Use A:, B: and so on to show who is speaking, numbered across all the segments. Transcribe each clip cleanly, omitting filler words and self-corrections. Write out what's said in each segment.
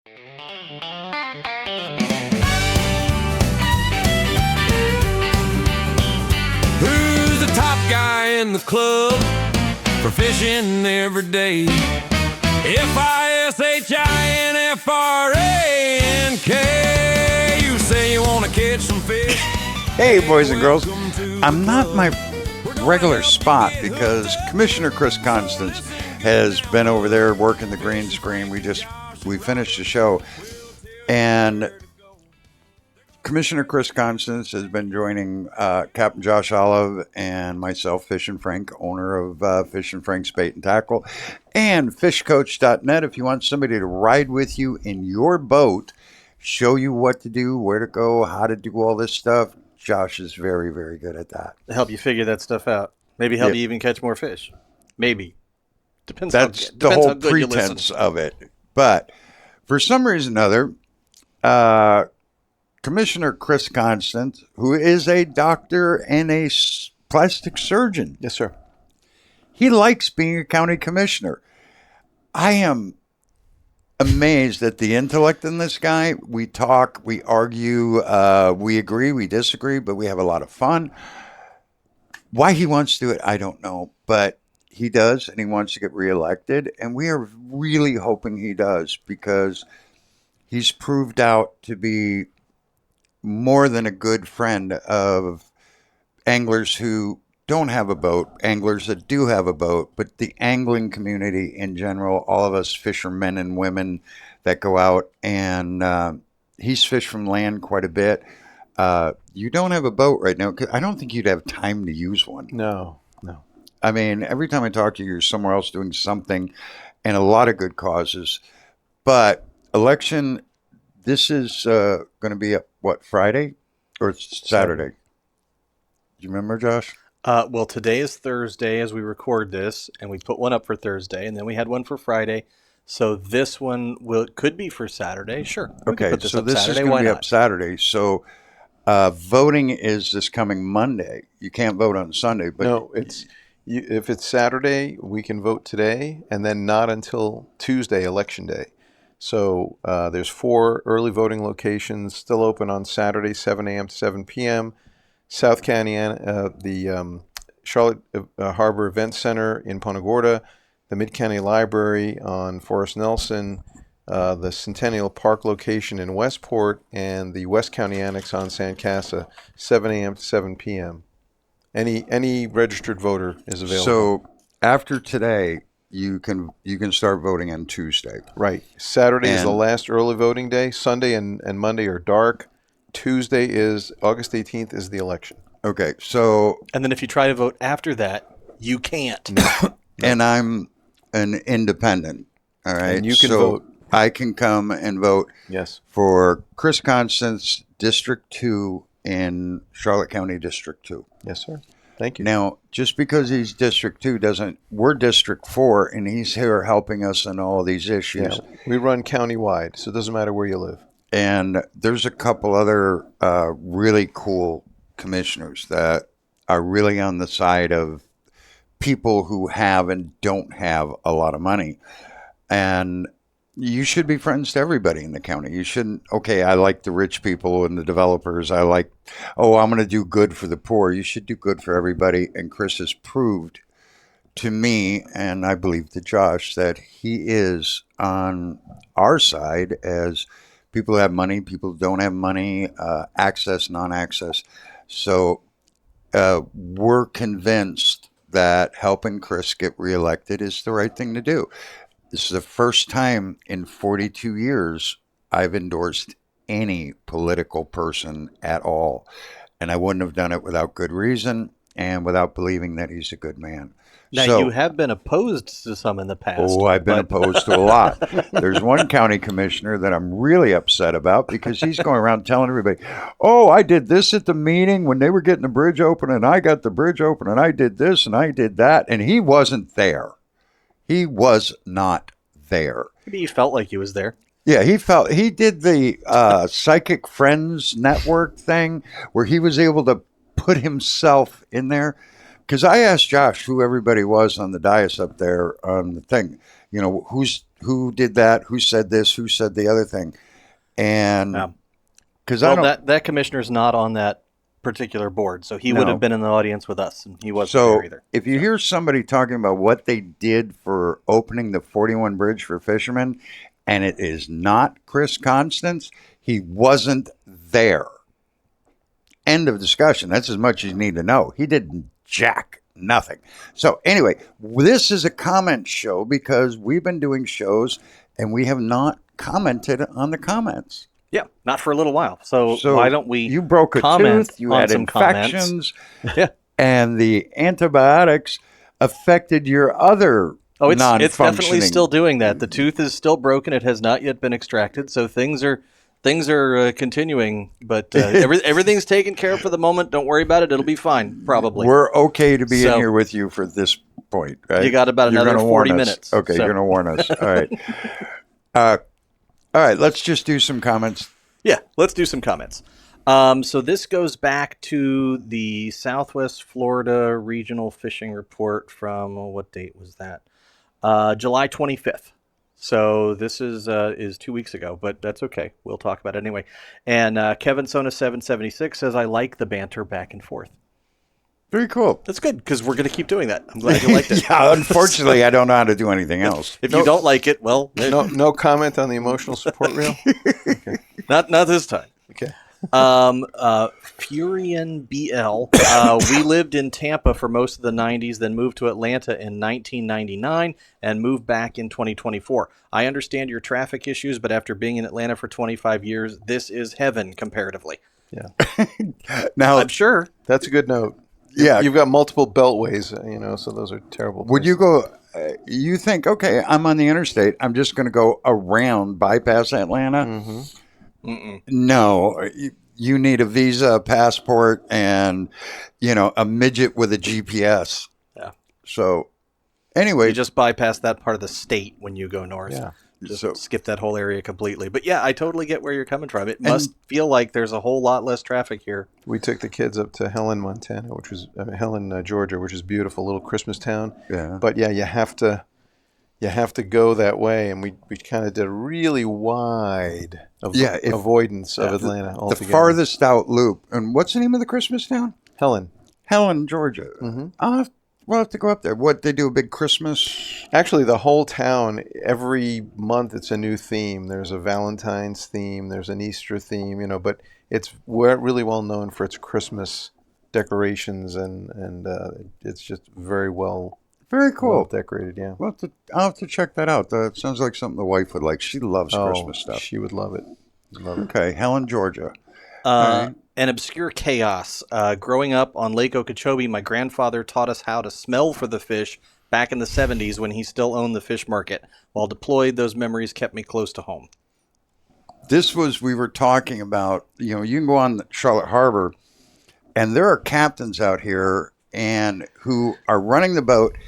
A: Who's the top guy in the club for fishing every day? Fishinfrank. You say you want to catch some fish.
B: Hey, boys and girls. I'm not my regular spot because Commissioner Chris Constance has been over there working the green screen. We finished the show, and Commissioner Chris Constance has been joining Captain Josh Olive and myself, Fishin Frank, owner of Fishin Frank's Bait and Tackle, and fishcoach.net. If you want somebody to ride with you in your boat, show you what to do, where to go, how to do all this stuff, Josh is very, very good at that.
C: Help you figure that stuff out. Maybe help you even catch more fish. Maybe. Depends.
B: That's the whole pretense of it. But for some reason or other, Commissioner Chris Constance, who is a doctor and a plastic surgeon.
C: Yes, sir.
B: He likes being a county commissioner. I am amazed at the intellect in this guy. We talk, we argue, we agree, we disagree, but we have a lot of fun. Why he wants to do it, I don't know, but he does, and he wants to get reelected, and we are really hoping he does because he's proved out to be more than a good friend of anglers who don't have a boat, anglers that do have a boat, but the angling community in general, all of us fishermen and women that go out, and he's fished from land quite a bit. You don't have a boat right now, 'cause I don't think you'd have time to use one.
C: No.
B: I mean, every time I talk to you, you're somewhere else doing something, and a lot of good causes. But election, this is going to be Friday or Saturday? Do you remember, Josh?
C: Well, today is Thursday as we record this, and we put one up for Thursday, and then we had one for Friday. So this one could be for Saturday. Sure.
B: Okay, so this is going to be up Saturday. So voting is this coming Monday. You can't vote on Sunday. But
D: no, if it's Saturday, we can vote today, and then not until Tuesday, Election Day. So there's 4 early voting locations still open on Saturday, 7 a.m. to 7 p.m. South County, the Charlotte Harbor Event Center in Punta Gorda, the Mid-County Library on Forest Nelson, the Centennial Park location in Westport, and the West County Annex on San Casa, 7 a.m. to 7 p.m. Any registered voter is available.
B: So after today, you can start voting on Tuesday.
D: Right. Saturday is the last early voting day. Sunday and Monday are dark. Tuesday is August 18th is the election.
B: Okay. So
C: and then if you try to vote after that, you can't.
B: No. And I'm an independent. All right.
D: And you can vote.
B: I can come and vote.
D: Yes.
B: For Chris Constance, District 2 in Charlotte County District 2.
D: Yes, sir. Thank you.
B: Now, just because he's District 2 we're District 4, and he's here helping us on all these issues.
D: Yeah, we run countywide, so it doesn't matter where you live.
B: And there's a couple other really cool commissioners that are really on the side of people who have and don't have a lot of money. And you should be friends to everybody in the county. You shouldn't, I like the rich people and the developers. I'm going to do good for the poor. You should do good for everybody. And Chris has proved to me, and I believe to Josh, that he is on our side as people who have money, people who don't have money, access, non-access. So we're convinced that helping Chris get reelected is the right thing to do. This is the first time in 42 years I've endorsed any political person at all. And I wouldn't have done it without good reason and without believing that he's a good man.
C: Now, you have been opposed to some in the past.
B: Oh, I've been opposed to a lot. There's one county commissioner that I'm really upset about because he's going around telling everybody, I did this at the meeting when they were getting the bridge open, and I got the bridge open, and I did this, and I did that. And he wasn't there. He was not there.
C: Maybe he felt like he was there.
B: Yeah, he did the Psychic Friends Network thing where he was able to put himself in there. Because I asked Josh who everybody was on the dais up there on the thing, who's who did that, who said this, who said the other thing. And because I don't.
C: That commissioner's not on that particular board, so he would have been in the audience with us, and he wasn't there either.
B: If you hear somebody talking about what they did for opening the 41 bridge for fishermen, and it is not Chris Constance, he wasn't there. End of discussion. That's as much as you need to know. He did nothing. So anyway, this is a comment show because we've been doing shows and we have not commented on the comments.
C: Yeah, not for a little while. So why don't we?
B: You broke a tooth. You had infections.
C: Yeah,
B: and the antibiotics affected your other.
C: Oh, it's definitely still doing that. The tooth is still broken. It has not yet been extracted. So things are continuing, but everything's taken care of for the moment. Don't worry about it. It'll be fine. Probably.
B: We're okay to be in here with you for this point, right?
C: You got about another 40 minutes.
B: Okay, you're going to warn us. All right. All right, let's just do some comments.
C: Yeah, let's do some comments. So this goes back to the Southwest Florida Regional Fishing Report from, what date was that? July 25th. So this is 2 weeks ago, but that's okay. We'll talk about it anyway. And Kevin Sona 776 says, I like the banter back and forth.
B: Very cool.
C: That's good, because we're going to keep doing that. I'm glad you liked it.
B: Yeah, unfortunately, I don't know how to do anything else.
C: If you don't like it, well...
D: No comment on the emotional support reel?
C: Okay. Not this time.
D: Okay.
C: Furian BL. We lived in Tampa for most of the 90s, then moved to Atlanta in 1999 and moved back in 2024. I understand your traffic issues, but after being in Atlanta for 25 years, this is heaven comparatively.
D: Yeah.
B: Now,
C: I'm sure.
D: That's a good note.
B: Yeah.
D: You've got multiple beltways, so those are terrible.
B: Would you go, you think, okay, I'm on the interstate. I'm just going to go around, bypass Atlanta?
D: Mm-hmm.
B: No, you need a visa, a passport, and, a midget with a GPS.
C: Yeah.
B: So, anyway.
C: You just bypass that part of the state when you go north.
D: Yeah.
C: Just skip that whole area completely. But yeah, I totally get where you're coming from. It must feel like there's a whole lot less traffic here.
D: We took the kids up to Helen, Montana, Georgia, which is a beautiful little Christmas town.
B: Yeah.
D: But yeah, you have to go that way, and we kind of did a really wide avoidance of Atlanta altogether.
B: The farthest out loop. And what's the name of the Christmas town?
D: Helen,
B: Georgia.
D: Mm-hmm.
B: We'll have to go up there. What, they do a big Christmas?
D: Actually, the whole town, every month it's a new theme. There's a Valentine's theme, there's an Easter theme, but it's really well known for its Christmas decorations, and it's just very cool. Well decorated, yeah.
B: Well, I'll have to check that out. That sounds like something the wife would like. She loves Christmas stuff.
D: She would love it.
B: Okay, Helen, Georgia.
C: An obscure chaos. Growing up on Lake Okeechobee, my grandfather taught us how to smell for the fish back in the 70s when he still owned the fish market. While deployed, those memories kept me close to home.
B: We were talking about, you can go on Charlotte Harbor, and there are captains out here who are running the boat,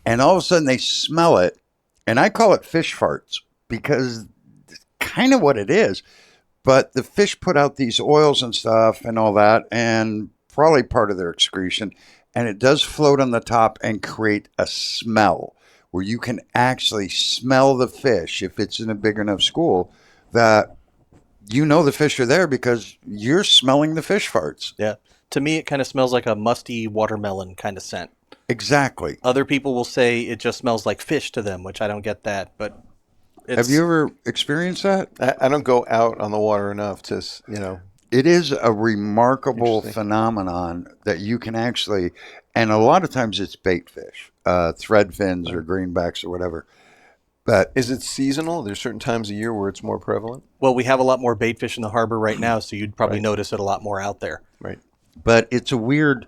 B: and all of a sudden they smell it, and I call it fish farts because it's kind of what it is. But the fish put out these oils and stuff and all that, and probably part of their excretion, and it does float on the top and create a smell where you can actually smell the fish if it's in a big enough school that the fish are there because you're smelling the fish farts.
C: Yeah. To me, it kind of smells like a musty watermelon kind of scent.
B: Exactly.
C: Other people will say it just smells like fish to them, which I don't get that, but...
B: Have you ever experienced that?
D: I don't go out on the water enough to,
B: It is a remarkable phenomenon that you can actually, and a lot of times it's bait fish, thread fins or greenbacks or whatever. But
D: is it seasonal? There's certain times of year where it's more prevalent?
C: Well, we have a lot more bait fish in the harbor right now, so you'd probably notice it a lot more out there.
D: Right.
B: But it's a weird...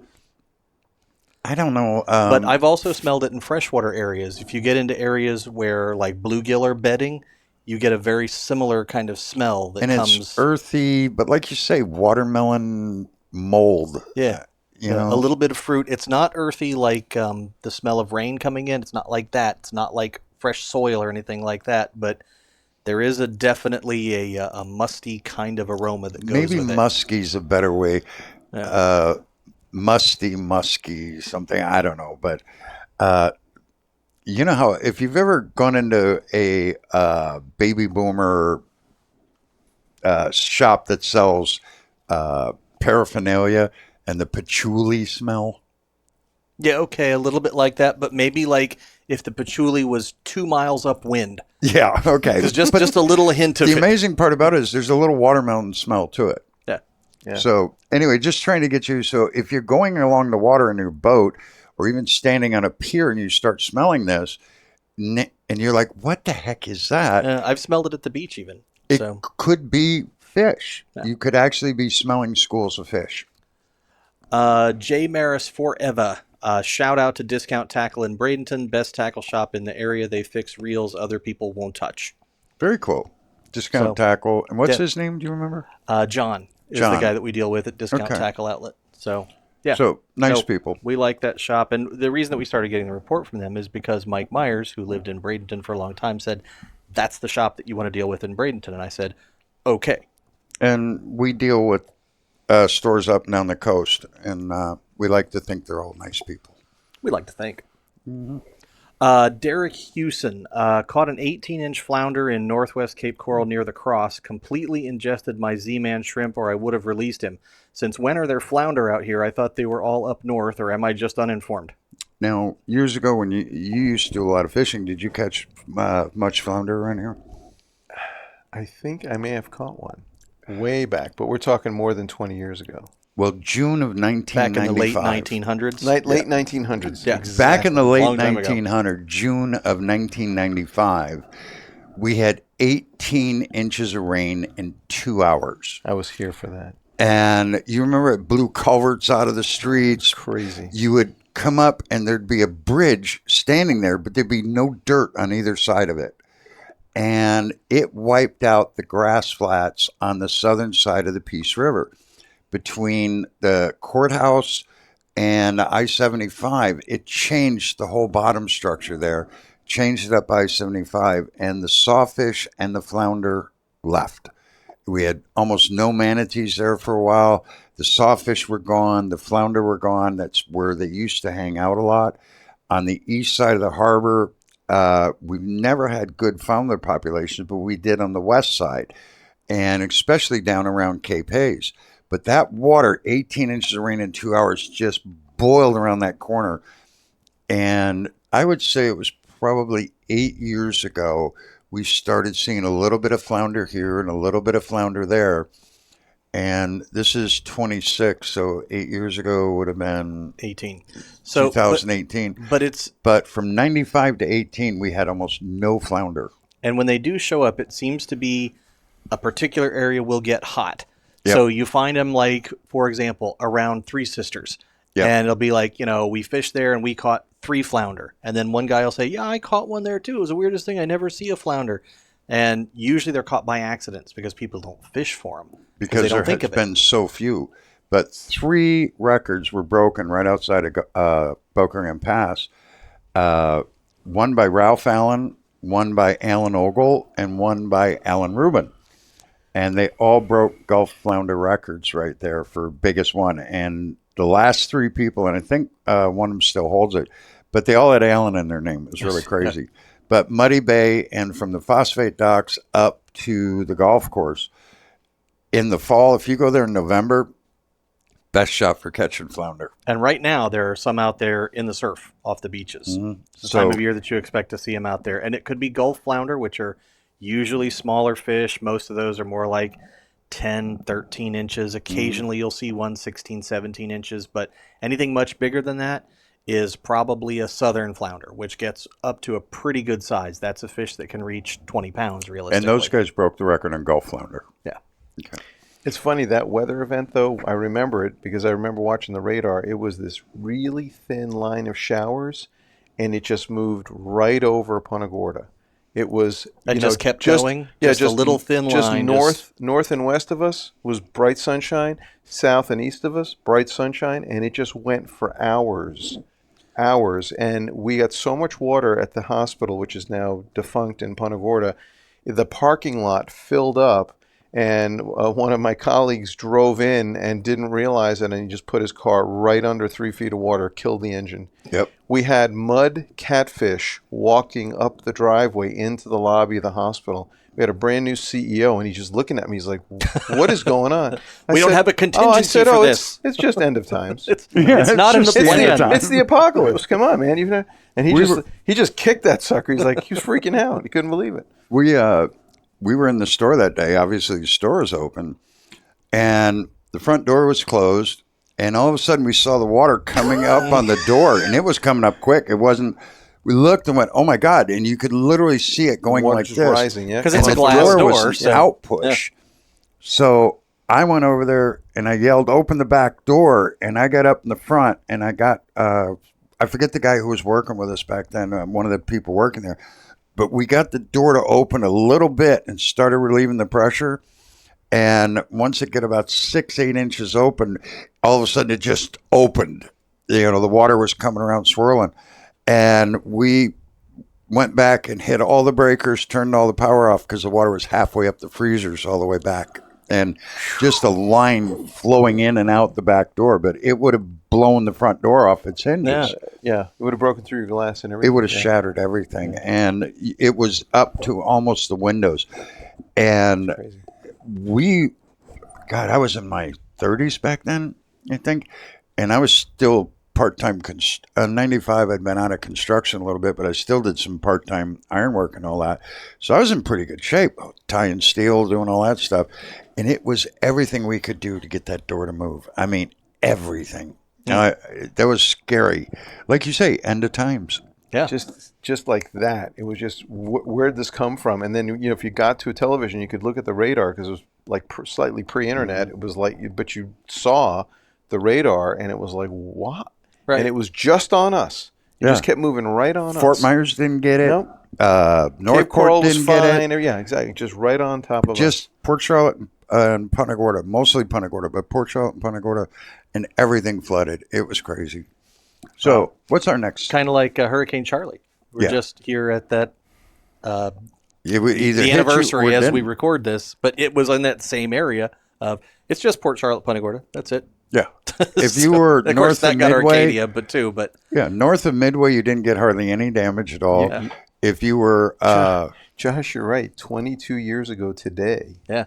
B: I don't know.
C: But I've also smelled it in freshwater areas. If you get into areas where, like, bluegill are bedding, you get a very similar kind of smell that comes...
B: And it's earthy, but like you say, watermelon mold.
C: Yeah. A little bit of fruit. It's not earthy like the smell of rain coming in. It's not like that. It's not like fresh soil or anything like that. But there is definitely a musty kind of aroma that goes with it.
B: Maybe musky's a better way. Yeah. Musky, something, I don't know. But, You know how if you've ever gone into a baby boomer shop that sells paraphernalia and the patchouli smell.
C: Yeah, okay, a little bit like that, but maybe like if the patchouli was 2 miles upwind.
B: Yeah, okay.
C: Because just a little hint of
B: The
C: it.
B: amazing part about it is there's a little watermelon smell to it.
C: Yeah.
D: Yeah.
B: So anyway, just trying to get you. So if you're going along the water in your boat or even standing on a pier and you start smelling this, and you're like, what the heck is that?
C: I've smelled it at the beach even.
B: It
C: So
B: could be fish.
C: Yeah.
B: You could actually be smelling schools of fish.
C: J Maris Forever. Shout out to Discount Tackle in Bradenton, best tackle shop in the area. They fix reels other people won't touch.
B: Very cool. Discount
C: So,
B: tackle. And what's
C: yeah.
B: his name? Do you remember?
C: John is
B: John.
C: the guy that we deal with at Discount
B: Okay.
C: Tackle Outlet. So, yeah.
B: So nice
C: So,
B: people.
C: We like that shop. And the reason that we started getting the report from them is because Mike Myers, who lived in Bradenton for a long time, said, that's the shop that you want to deal with in Bradenton. And I said, okay.
B: And we deal with stores up and down the coast. And we like to think they're all nice people.
C: We like to think. Derek Hewson caught an 18-inch flounder in northwest Cape Coral near the Cross, completely ingested my Z-Man shrimp or I would have released him. Since when are there flounder out here? I thought they were all up north, or am I just uninformed?
B: Now, years ago when you used to do a lot of fishing, did you catch much flounder around here?
D: I think I may have caught one way back, but we're talking more than 20 years ago.
B: Well, June of 1995.
C: Back in the late 1900s?
D: Late 1900s.
C: Yeah.
D: Exactly.
B: Back in the late
C: Long time ago.
B: 1900s, June of 1995, we had 18 inches of rain in 2 hours.
D: I was here for that.
B: And you remember it blew culverts out of the streets.
D: Crazy.
B: You would come up and there'd be a bridge standing there, but there'd be no dirt on either side of it. And it wiped out the grass flats on the southern side of the Peace River. Between the courthouse and I-75, it changed the whole bottom structure there, changed it up I-75, and the sawfish and the flounder left. We had almost no manatees there for a while. The sawfish were gone. The flounder were gone. That's where they used to hang out a lot. On the east side of the harbor, we've never had good flounder populations, but we did on the west side, and especially down around Cape Hayes. But that water, 18 inches of rain in 2 hours, just boiled around that corner. And I would say it was probably 8 years ago, we started seeing a little bit of flounder here and a little bit of flounder there. And this is 26, so 8 years ago would have been
C: 18. So,
B: 2018.
C: But
B: from 95 to 18, we had almost no flounder.
C: and when they do show up, it seems to be a particular area will get hot.
B: Yep.
C: So you find them, like, for example, around Three Sisters.
B: Yep.
C: And it'll be like, we fished there and we caught 3 flounder. And then one guy will say, yeah, I caught one there too. It was the weirdest thing. I never see a flounder. And usually they're caught by accidents because people don't fish for them.
B: Because
C: they
B: there
C: don't think
B: has
C: of
B: been so few. But 3 records were broken right outside of Boca Grande Pass. One by Ralph Allen, one by Alan Ogle, and one by Alan Rubin. And they all broke Gulf Flounder records right there for biggest one. And the last 3 people, and I think one of them still holds it, but they all had Alan in their name. It was really crazy. Yeah. But Muddy Bay and from the phosphate docks up to the golf course, in the fall, if you go there in November, best shot for catching flounder.
C: And right now, there are some out there in the surf off the beaches.
B: Mm-hmm.
C: It's the time of year that you expect to see them out there. And it could be Gulf flounder, which are usually smaller fish. Most of those are more like 10, 13 inches. Occasionally, you'll see one 16, 17 inches. But anything much bigger than that is probably a southern flounder, which gets up to a pretty good size. That's a fish that can reach 20 pounds realistically.
B: And those guys broke the record on Gulf flounder.
C: Yeah.
B: Okay.
D: It's funny, that weather event, though, I remember it because I remember watching the radar. It was this really thin line of showers, and it just moved right over Punta Gorda. It was,
C: just kept going?
D: Yeah,
C: just a little thin
D: just
C: line.
D: North and west of us was bright sunshine. South and east of us, bright sunshine, and it just went for hours. And we got so much water at the hospital, which is now defunct in Punta Gorda. The parking lot filled up. And one of my colleagues drove in and didn't realize it, and he just put his car right under 3 feet of water, killed the engine.
B: Yep.
D: We had mud catfish walking up the driveway into the lobby of the hospital. We had a brand new CEO, and he's just looking at me. He's like, "What is going on?"
C: We don't have a contingency for this.
D: It's just end of times.
C: It's not in the plan.
D: It's the apocalypse. Come on, man. And he just kicked that sucker. He's like, he was freaking out. He couldn't believe it.
B: We were in the store that day. Obviously, the store was open, and the front door was closed. And all of a sudden, we saw the water coming up on the door, and it was coming up quick. It wasn't. We looked and went, "Oh my God!" And you could literally see it going like this,
D: rising, yeah,
C: because it's a
B: the
C: glass
B: door
C: door.
B: was
C: So,
B: out push.
C: yeah.
B: So I went over there and I yelled, "Open the back door!" And I got up in the front, and I got I forget the guy who was working with us back then, one of the people working there, but we got the door to open a little bit and started relieving the pressure. And once it got about 6-8 inches open, all of a sudden it just opened. The water was coming around swirling. And we went back and hit all the breakers, turned all the power off because the water was halfway up the freezers all the way back. And just a line flowing in and out the back door. But it would have blown the front door off its hinges.
D: Yeah. It would have broken through your glass and everything.
B: It would have shattered everything. And it was up to almost the windows. And I was in my 30s back then, I think. And I was still part-time, 95, I'd been out of construction a little bit, but I still did some part-time ironwork and all that. So I was in pretty good shape, tying steel, doing all that stuff. And it was everything we could do to get that door to move. I mean, everything. That was scary. Like you say, end of times.
C: Yeah.
D: Just like that. It was just, where'd this come from? And then, if you got to a television, you could look at the radar because it was like slightly pre-internet. It was like, but you saw the radar and it was like, what?
C: Right.
D: And it was just on us. It just kept moving right on us.
B: Fort Myers didn't get it.
D: Nope.
B: North Port didn't get it.
D: Yeah, exactly. Just right on top of us.
B: Just Port Charlotte and Punta Gorda, mostly Punta Gorda, but Port Charlotte and Punta Gorda, and everything flooded. It was crazy. So what's our next?
C: Kind of like Hurricane Charlie. We're just here at that
B: the
C: anniversary as we record this, but it was in that same area of, it's just Port Charlotte, Punta Gorda. That's it.
B: Yeah. If you were
C: of
B: north
C: course, that
B: of
C: got
B: Midway,
C: Arcadia, but
B: yeah, north of Midway, you didn't get hardly any damage at all.
C: Yeah.
B: If you were,
D: Josh, you're right. 22 years ago today.
C: yeah.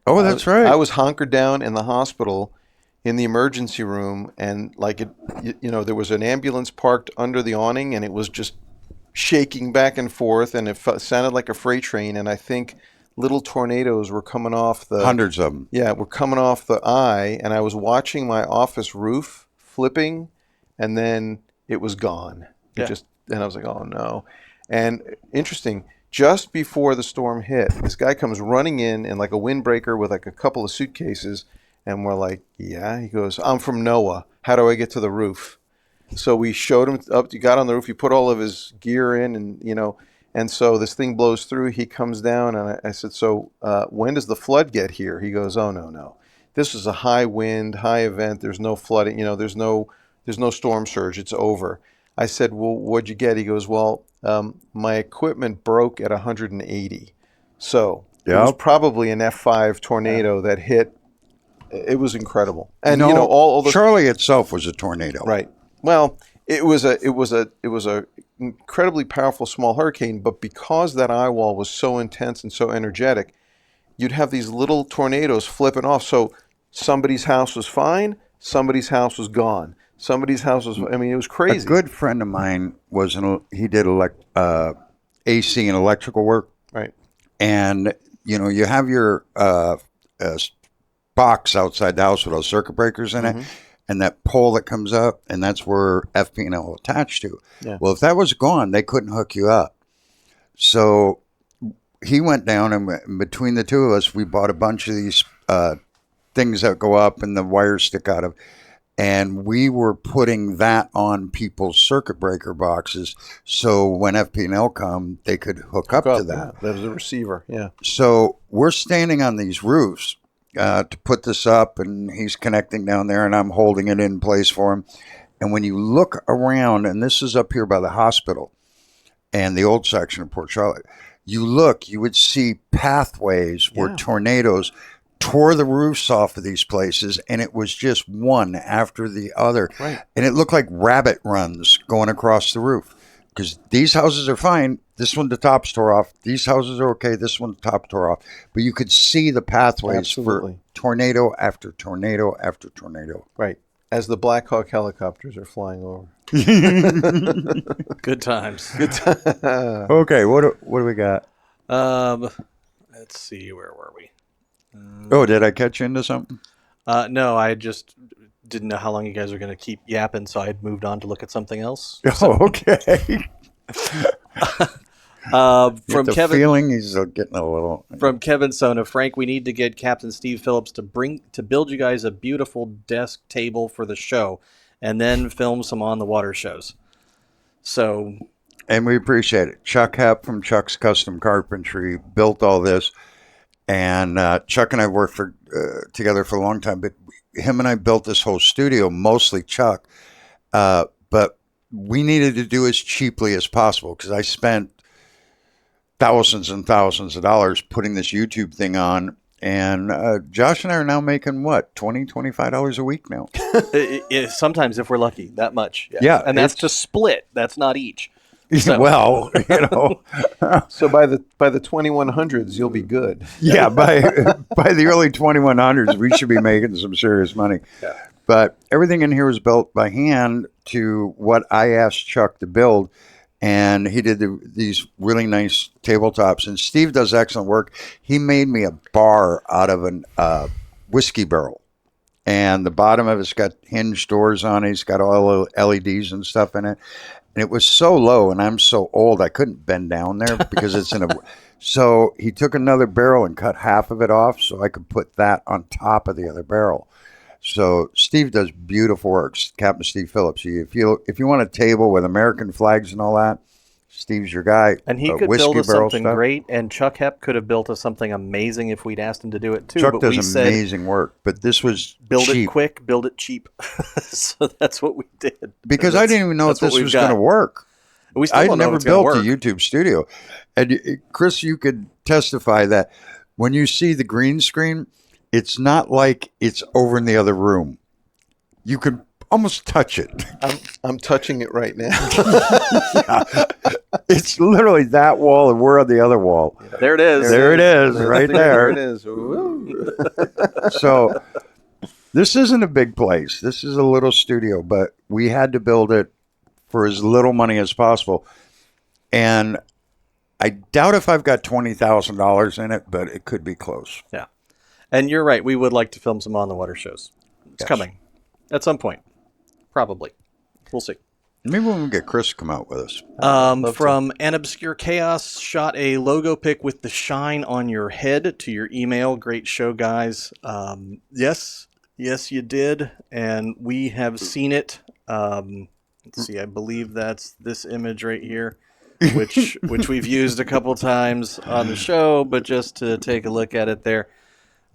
B: Oh, that's right.
D: I was hunkered down in the hospital in the emergency room, and there was an ambulance parked under the awning, and it was just shaking back and forth, and it sounded like a freight train. And I think little tornadoes were coming off the
B: hundreds of them.
D: Yeah, were coming off the eye, and I was watching my office roof flipping, and then it was gone. And I was like, oh no. And interesting. Just before the storm hit, this guy comes running in like a windbreaker with like a couple of suitcases. And we're like, yeah. He goes, I'm from NOAA. How do I get to the roof? So we showed him up. He got on the roof. He put all of his gear in and so this thing blows through. He comes down and I said, so when does the flood get here? He goes, oh, no. This is a high wind, high event. There's no flooding. There's no storm surge. It's over. I said, well, what'd you get? He goes, well, my equipment broke at 180. So it was probably an F5 tornado that hit. It was incredible. And all the
B: Charlie itself was a tornado.
D: Right. Well, it was a incredibly powerful small hurricane, but because that eye wall was so intense and so energetic, you'd have these little tornadoes flipping off. So somebody's house was fine, somebody's house was gone. Somebody's house was, it was crazy.
B: A good friend of mine he did AC and electrical work.
D: Right.
B: And, you have your box outside the house with those circuit breakers in it, and that pole that comes up, and that's where FP&L will attach to.
D: Yeah.
B: Well, if that was gone, they couldn't hook you up. So he went down, and between the two of us, we bought a bunch of these things that go up and the wires stick out of. And we were putting that on people's circuit breaker boxes, so when FP&L come, they could hook up to that.
D: That was a receiver, yeah.
B: So we're standing on these roofs to put this up, and he's connecting down there, and I'm holding it in place for him. And when you look around, and this is up here by the hospital and the old section of Port Charlotte, you would see pathways where tornadoes tore the roofs off of these places, and it was just one after the other.
D: Right.
B: And it looked like rabbit runs going across the roof, because these houses are fine. This one, the top's tore off. These houses are okay. This one, the top tore off. But you could see the pathways for tornado after tornado after tornado.
D: Right. As the Black Hawk helicopters are flying over.
C: Good times.
D: Good time.
B: Okay, what do we got?
C: Let's see, where were we?
B: Oh, did I catch you into something?
C: No, I just didn't know how long you guys were going to keep yapping, so I moved on to look at something else.
B: Oh, okay.
C: From
B: the
C: Kevin,
B: feeling he's getting a little.
C: from Kevin Sona, Frank, we need to get Captain Steve Phillips to build you guys a beautiful desk table for the show, and then film some on the water shows. So,
B: And we appreciate it. Chuck Hepp from Chuck's Custom Carpentry built all this. And Chuck and I worked together for a long time, but him and I built this whole studio, mostly Chuck. But we needed to do as cheaply as possible, because I spent thousands and thousands of dollars putting this YouTube thing on. And Josh and I are now making, what, $20, $25 a week now?
C: sometimes if we're lucky, that much.
B: Yeah,
C: and that's just split. That's not each. So.
B: Well,
D: So by the 2100s, you'll be good.
B: Yeah, by the early 2100s, we should be making some serious money.
C: Yeah.
B: But everything in here was built by hand to what I asked Chuck to build, and he did these really nice tabletops. And Steve does excellent work. He made me a bar out of a whiskey barrel, and the bottom of it's got hinged doors on it. He's got all the LEDs and stuff in it. And it was so low, and I'm so old, I couldn't bend down there because it's in a... So he took another barrel and cut half of it off so I could put that on top of the other barrel. So Steve does beautiful work, Captain Steve Phillips. If you want a table with American flags and all that, Steve's your guy.
C: And he could build us something great, and Chuck Hepp could have built us something amazing if we'd asked him to do it too.
B: Chuck does amazing work, but this was
C: build
B: cheap.
C: It quick, build it cheap. So that's what we did.
B: Because I didn't even know if this was going to work.
C: We still
B: I'd never built a YouTube studio. And Chris, you could testify that when you see the green screen, it's not like it's over in the other room. You could almost touch it.
D: I'm touching it right now.
B: Yeah. It's literally that wall, and we're on the other wall.
C: There it is.
B: There it is, right there.
D: There it is. Ooh.
B: So this isn't a big place. This is a little studio, but we had to build it for as little money as possible. And I doubt if I've got $20,000 in it, but it could be close.
C: Yeah. And you're right. We would like to film some on the water shows. It's coming at some point. Probably. We'll see.
B: Maybe when we get Chris to come out with us.
C: From An Obscure Chaos, shot a logo pic with the shine on your head to your email. Great show, guys. Yes, you did. And we have seen it. Let's see, I believe that's this image right here, which we've used a couple times on the show, but just to take a look at it there.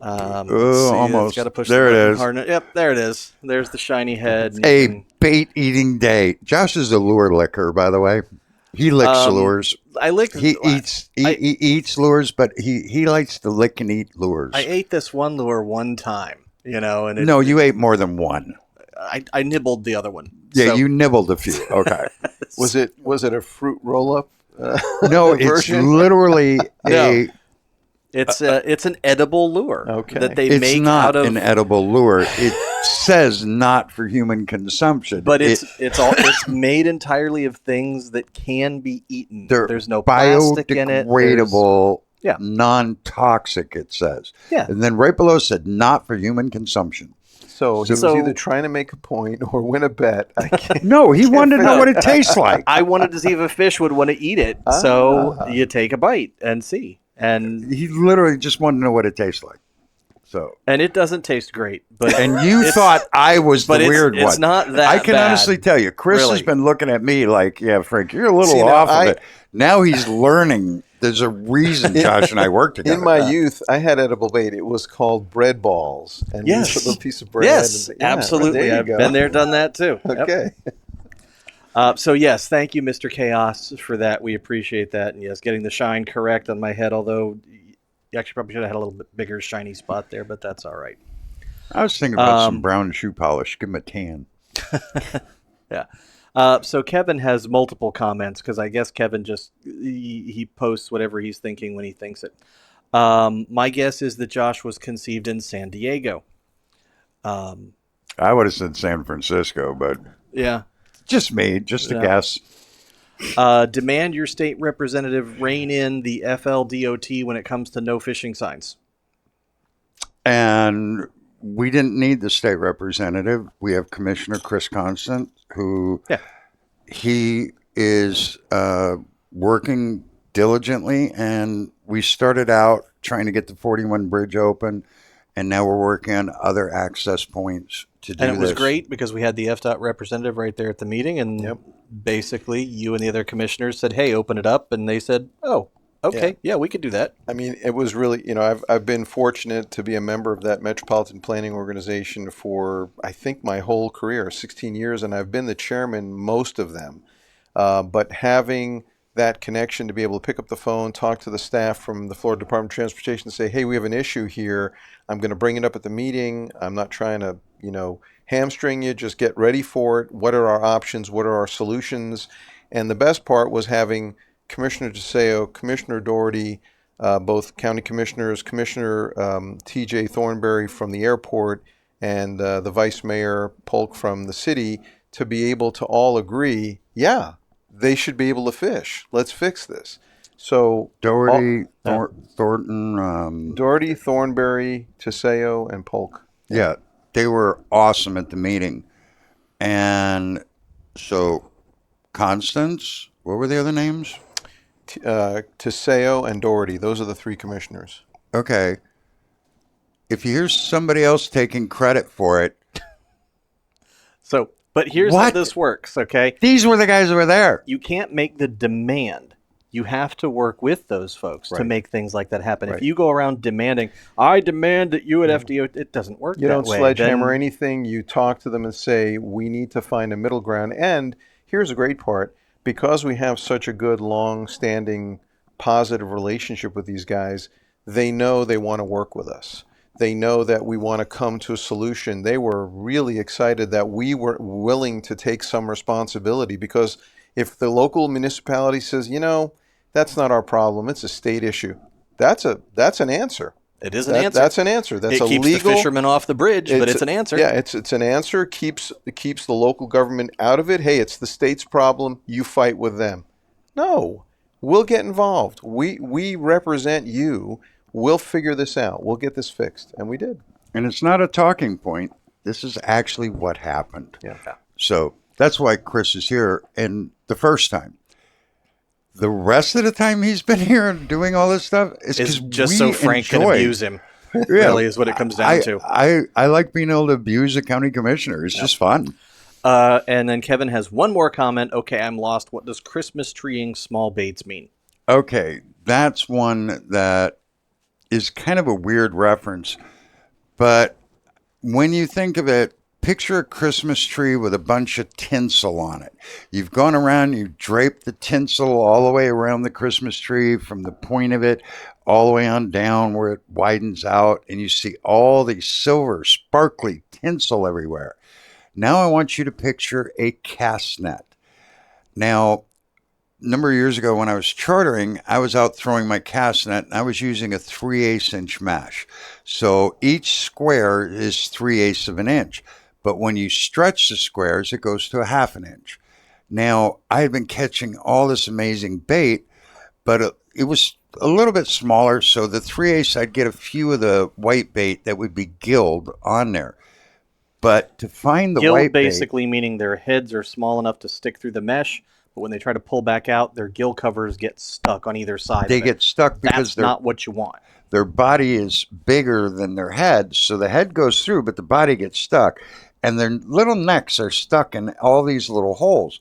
B: Almost.
C: Got to push
B: there it is.
C: Yep, there it is. There's the shiny head.
B: A bait-eating day. Josh is a lure licker, by the way. He licks lures. He eats lures, but he likes to lick and eat lures.
C: I ate this one lure one time, and
B: no, you ate more than one.
C: I nibbled the other one.
B: Yeah,
C: so.
B: You nibbled a few. Okay.
D: Was it a fruit roll-up?
B: No, it's literally a...
C: It's an edible lure.
D: Okay.
C: That they
B: it's
C: make
B: not
C: out of
B: an edible lure. It says not for human consumption.
C: But it's made entirely of things that can be eaten. There's no plastic in it.
B: Biodegradable, non-toxic, it says.
C: Yeah.
B: And then right below said not for human consumption.
D: So he was either trying to make a point or win a bet.
B: No, he wanted to know what it tastes like.
C: I wanted to see if a fish would want to eat it. So you take a bite and see. And
B: he literally just wanted to know what it tastes like.
C: And it doesn't taste great.
B: And you thought I was the weird one.
C: It's not that
B: I can
C: bad.
B: honestly tell you, Chris has been looking at me like, yeah, Frank, you're a little off of it. Now he's learning. There's a reason Josh and I work together.
D: In my youth, I had edible bait. It was called bread balls. And
C: yes.
D: you put a piece of bread.
C: Yes,
D: and,
C: absolutely. I've been there, done that too.
D: Okay.
C: So yes, thank you, Mr. Chaos, for that. We appreciate that. And yes, getting the shine correct on my head, although you actually probably should have had a little bit bigger shiny spot there, but that's all right.
B: I was thinking about some brown shoe polish. Give him a tan.
C: Yeah. So Kevin has multiple comments because I guess Kevin just he posts whatever he's thinking when he thinks it. My guess is that Josh was conceived in San Diego.
B: I would have said San Francisco, but
C: Yeah.
B: just a guess.
C: Demand your state representative rein in the FLDOT when it comes to no fishing signs.
B: And we didn't need the state representative. We have Commissioner Chris Constance, who he is working diligently. And we started out trying to get the 41 bridge open, and now we're working on other access points to do this.
C: And it was great because we had the FDOT representative right there at the meeting, and basically you and the other commissioners said, "Hey, open it up," and they said, "Oh, okay, yeah, we could do that."
D: I mean, it was really, I've been fortunate to be a member of that metropolitan planning organization for, I think, my whole career, 16 years, and I've been the chairman most of them. But having that connection to be able to pick up the phone, talk to the staff from the Florida Department of Transportation, say, hey, we have an issue here. I'm going to bring it up at the meeting. I'm not trying to, hamstring you. Just get ready for it. What are our options? What are our solutions? And the best part was having Commissioner DeSeo, Commissioner Doherty, both county commissioners, Commissioner T.J. Thornberry from the airport, and the Vice Mayor Polk from the city to be able to all agree, yeah, they should be able to fish. Let's fix this. So
B: Doherty, Thornton,
D: Doherty, Thornberry, DeSeo, and Polk.
B: Yeah, they were awesome at the meeting. And so Constance, what were the other names?
D: DeSeo and Doherty. Those are the three commissioners.
B: Okay. If you hear somebody else taking credit for it.
C: So, but here's how this works, okay?
B: These were the guys that were there.
C: You can't make the demand. You have to work with those folks to make things like that happen. If you go around demanding, I demand that you at FDO, it doesn't work that way.
D: You don't sledgehammer anything. You talk to them and say, we need to find a middle ground. And here's the great part. Because we have such a good, long-standing, positive relationship with these guys, they know they want to work with us. They know that we want to come to a solution. They were really excited that we were willing to take some responsibility, because if the local municipality says, that's not our problem, it's a state issue, that's an answer.
C: It is an answer.
D: That's an answer. That's
C: it keeps the fishermen off the bridge, but it's an answer.
D: Yeah, it's an answer. Keeps the local government out of it. Hey, it's the state's problem. You fight with them. No, we'll get involved. We represent you. We'll figure this out. We'll get this fixed, and we did.
B: And it's not a talking point. This is actually what happened.
D: Yeah.
B: So that's why Chris is here. And the first time. The rest of the time he's been here and doing all this stuff is
C: just so Frank can abuse him. Really is what it comes down to.
B: I like being able to abuse a county commissioner. It's just fun.
C: And then Kevin has one more comment. Okay, I'm lost. What does Christmas treeing small baits mean?
B: Okay, that's one that is kind of a weird reference. But when you think of it, picture a Christmas tree with a bunch of tinsel on it. You've gone around, you've draped the tinsel all the way around the Christmas tree from the point of it all the way on down where it widens out, and you see all these silver, sparkly tinsel everywhere. Now I want you to picture a cast net. Now, a number of years ago when I was chartering, I was out throwing my cast net, and I was using a 3/8 inch mash. So each square is 3/8 of an inch. But when you stretch the squares, it goes to a 1/2 inch. Now, I had been catching all this amazing bait, but it was a little bit smaller. So the 3/8, I'd get a few of the white bait that would be gilled on there. But to find the white bait,
C: basically meaning their heads are small enough to stick through the mesh, but when they try to pull back out, their gill covers get stuck on either side.
B: They get stuck because
C: that's not what you want.
B: Their body is bigger than their head, so the head goes through, but the body gets stuck. And their little necks are stuck in all these little holes.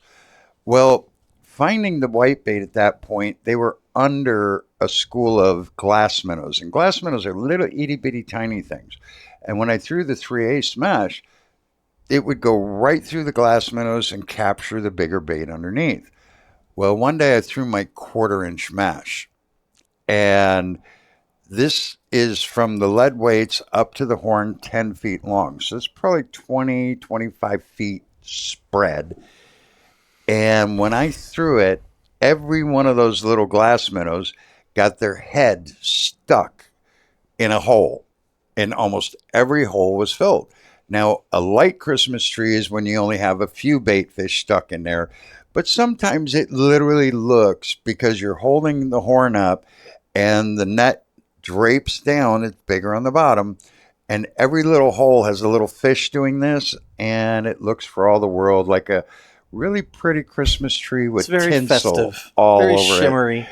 B: Well, finding the whitebait at that point, they were under a school of glass minnows. And glass minnows are little itty-bitty tiny things. And when I threw the 3/8 mash, it would go right through the glass minnows and capture the bigger bait underneath. Well, one day I threw my 1/4 inch mash, and this is from the lead weights up to the horn 10 feet long. So it's probably 20, 25 feet spread. And when I threw it, every one of those little glass minnows got their head stuck in a hole, and almost every hole was filled. Now, a light Christmas tree is when you only have a few bait fish stuck in there, but sometimes it literally looks, because you're holding the horn up and the net drapes down, it's bigger on the bottom, and every little hole has a little fish doing this, and it looks for all the world like a really pretty Christmas tree with
C: It's very
B: tinsel
C: festive,
B: all
C: very
B: over
C: shimmery.
B: it.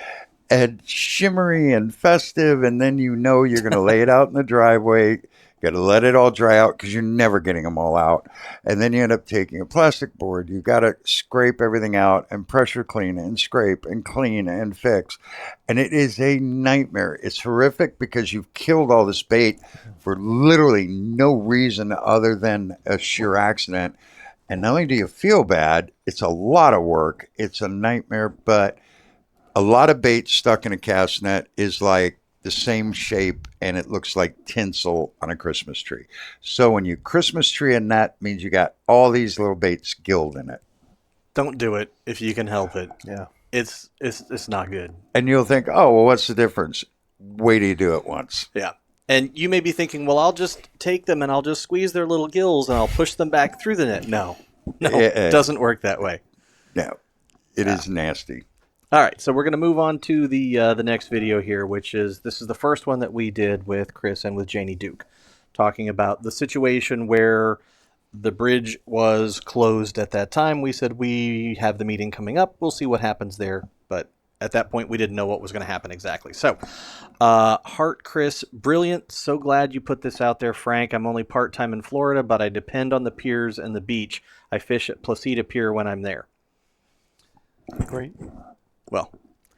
B: And shimmery and festive, and then you know you're going to lay it out in the driveway. Got to let it all dry out because you're never getting them all out. And then you end up taking a plastic board. You got to scrape everything out and pressure clean and scrape and clean and fix. And it is a nightmare. It's horrific because you've killed all this bait for literally no reason other than a sheer accident. And not only do you feel bad, it's a lot of work. It's a nightmare, but a lot of bait stuck in a cast net is like the same shape, and it looks like tinsel on a Christmas tree. So when you Christmas tree a net, means you got all these little baits gilled in it.
C: Don't do it if you can help it.
D: Yeah.
C: It's not good.
B: And you'll think, oh, well, what's the difference? Wait till you do it once.
C: Yeah. And you may be thinking, well, I'll just take them and I'll just squeeze their little gills and I'll push them back through the net. No, it doesn't work that way.
B: No, it is nasty.
C: All right, so we're going to move on to the next video here, this is the first one that we did with Chris and with Janie Duke, talking about the situation where the bridge was closed at that time. We said we have the meeting coming up. We'll see what happens there, but at that point we didn't know what was going to happen exactly. So, Hart Chris, brilliant. So glad you put this out there, Frank. I'm only part-time in Florida, but I depend on the piers and the beach. I fish at Placida Pier when I'm there.
D: Great.
C: Well,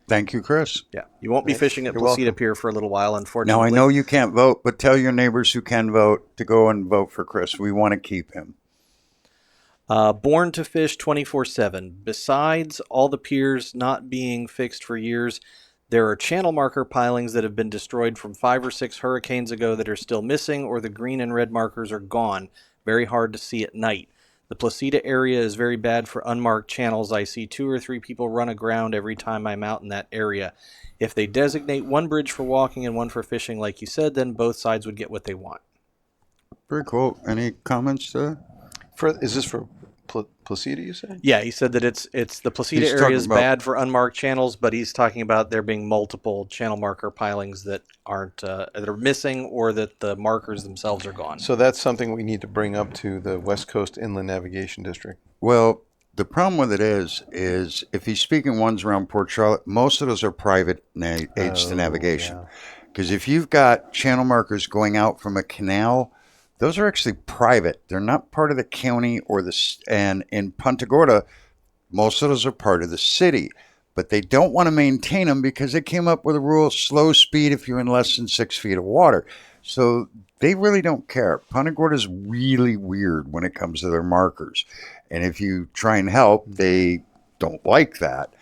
B: thank you, Chris.
C: yeah, you won't be fishing at
D: You're
C: Placida
D: welcome.
C: Pier for a little while, unfortunately.
B: Now, I know you can't vote, but tell your neighbors who can vote to go and vote for Chris. We want to keep him.
C: Born to fish 24/7. Besides all the piers not being fixed for years, there are channel marker pilings that have been destroyed from 5 or 6 hurricanes ago that are still missing, or the green and red markers are gone. Very hard to see at night. The Placida area is very bad for unmarked channels. I see 2 or 3 people run aground every time I'm out in that area. If they designate one bridge for walking and one for fishing, like you said, then both sides would get what they want.
B: Very cool. Any comments to that?
D: Is this for Placida, you say?
C: Yeah, he said that it's the Placida
B: He's
C: area
B: talking
C: is
B: about-
C: bad for unmarked channels, but he's talking about there being multiple channel marker pilings that aren't that are missing, or that the markers themselves are gone.
D: So that's something we need to bring up to the West Coast Inland Navigation District.
B: Well, the problem with it is if he's speaking ones around Port Charlotte, most of those are private aids to navigation. Because if you've got channel markers going out from a canal, those are actually private. They're not part of the county and in Punta Gorda, most of those are part of the city. But they don't want to maintain them because they came up with a rule of slow speed if you're in less than 6 feet of water. So they really don't care. Punta Gorda is really weird when it comes to their markers. And if you try and help, they don't like that.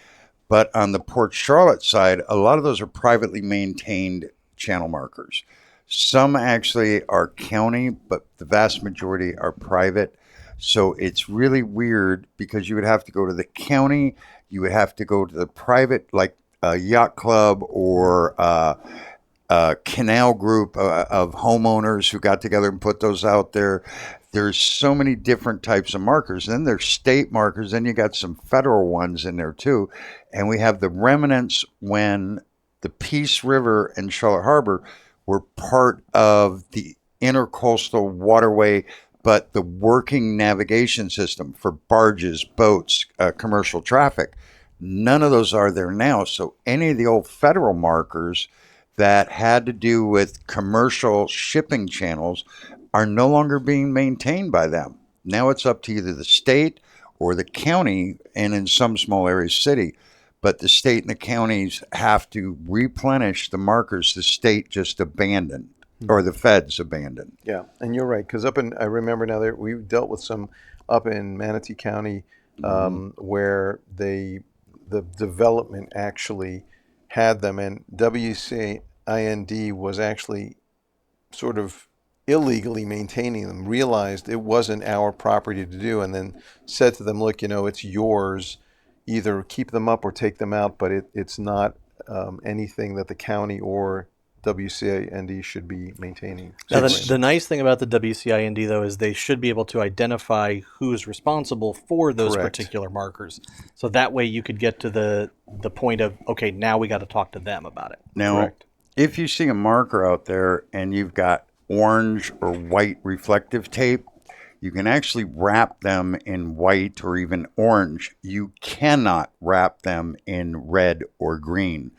B: But on the Port Charlotte side, a lot of those are privately maintained channel markers. Some actually are county, but the vast majority are private. So it's really weird because you would have to go to the county, you would have to go to the private, like a yacht club or a canal group of homeowners who got together and put those out there. There's so many different types of markers. Then there's state markers. Then you got some federal ones in there too. And we have the remnants when the Peace River and Charlotte Harbor were part of the intercoastal waterway, but the working navigation system for barges, boats, commercial traffic. None of those are there now. So any of the old federal markers that had to do with commercial shipping channels are no longer being maintained by them. Now it's up to either the state or the county, and in some small areas, city. But the state and the counties have to replenish the markers the state just abandoned. or the feds abandoned.
D: Yeah, and you're right, because I remember now that we dealt with some up in Manatee County where the development actually had them, and WCIND was actually sort of illegally maintaining them, realized it wasn't our property to do, and then said to them, look, it's yours, either keep them up or take them out, but it's not anything that the county or WCIND should be maintaining.
C: Now, the nice thing about the WCIND, though, is they should be able to identify who's responsible for those
D: Correct.
C: particular markers. So that way you could get to the point of, okay, now we got to talk to them about it.
B: Now,
D: Correct.
B: if you see a marker out there and you've got orange or white reflective tape, you can actually wrap them in white or even orange. You cannot wrap them in red or green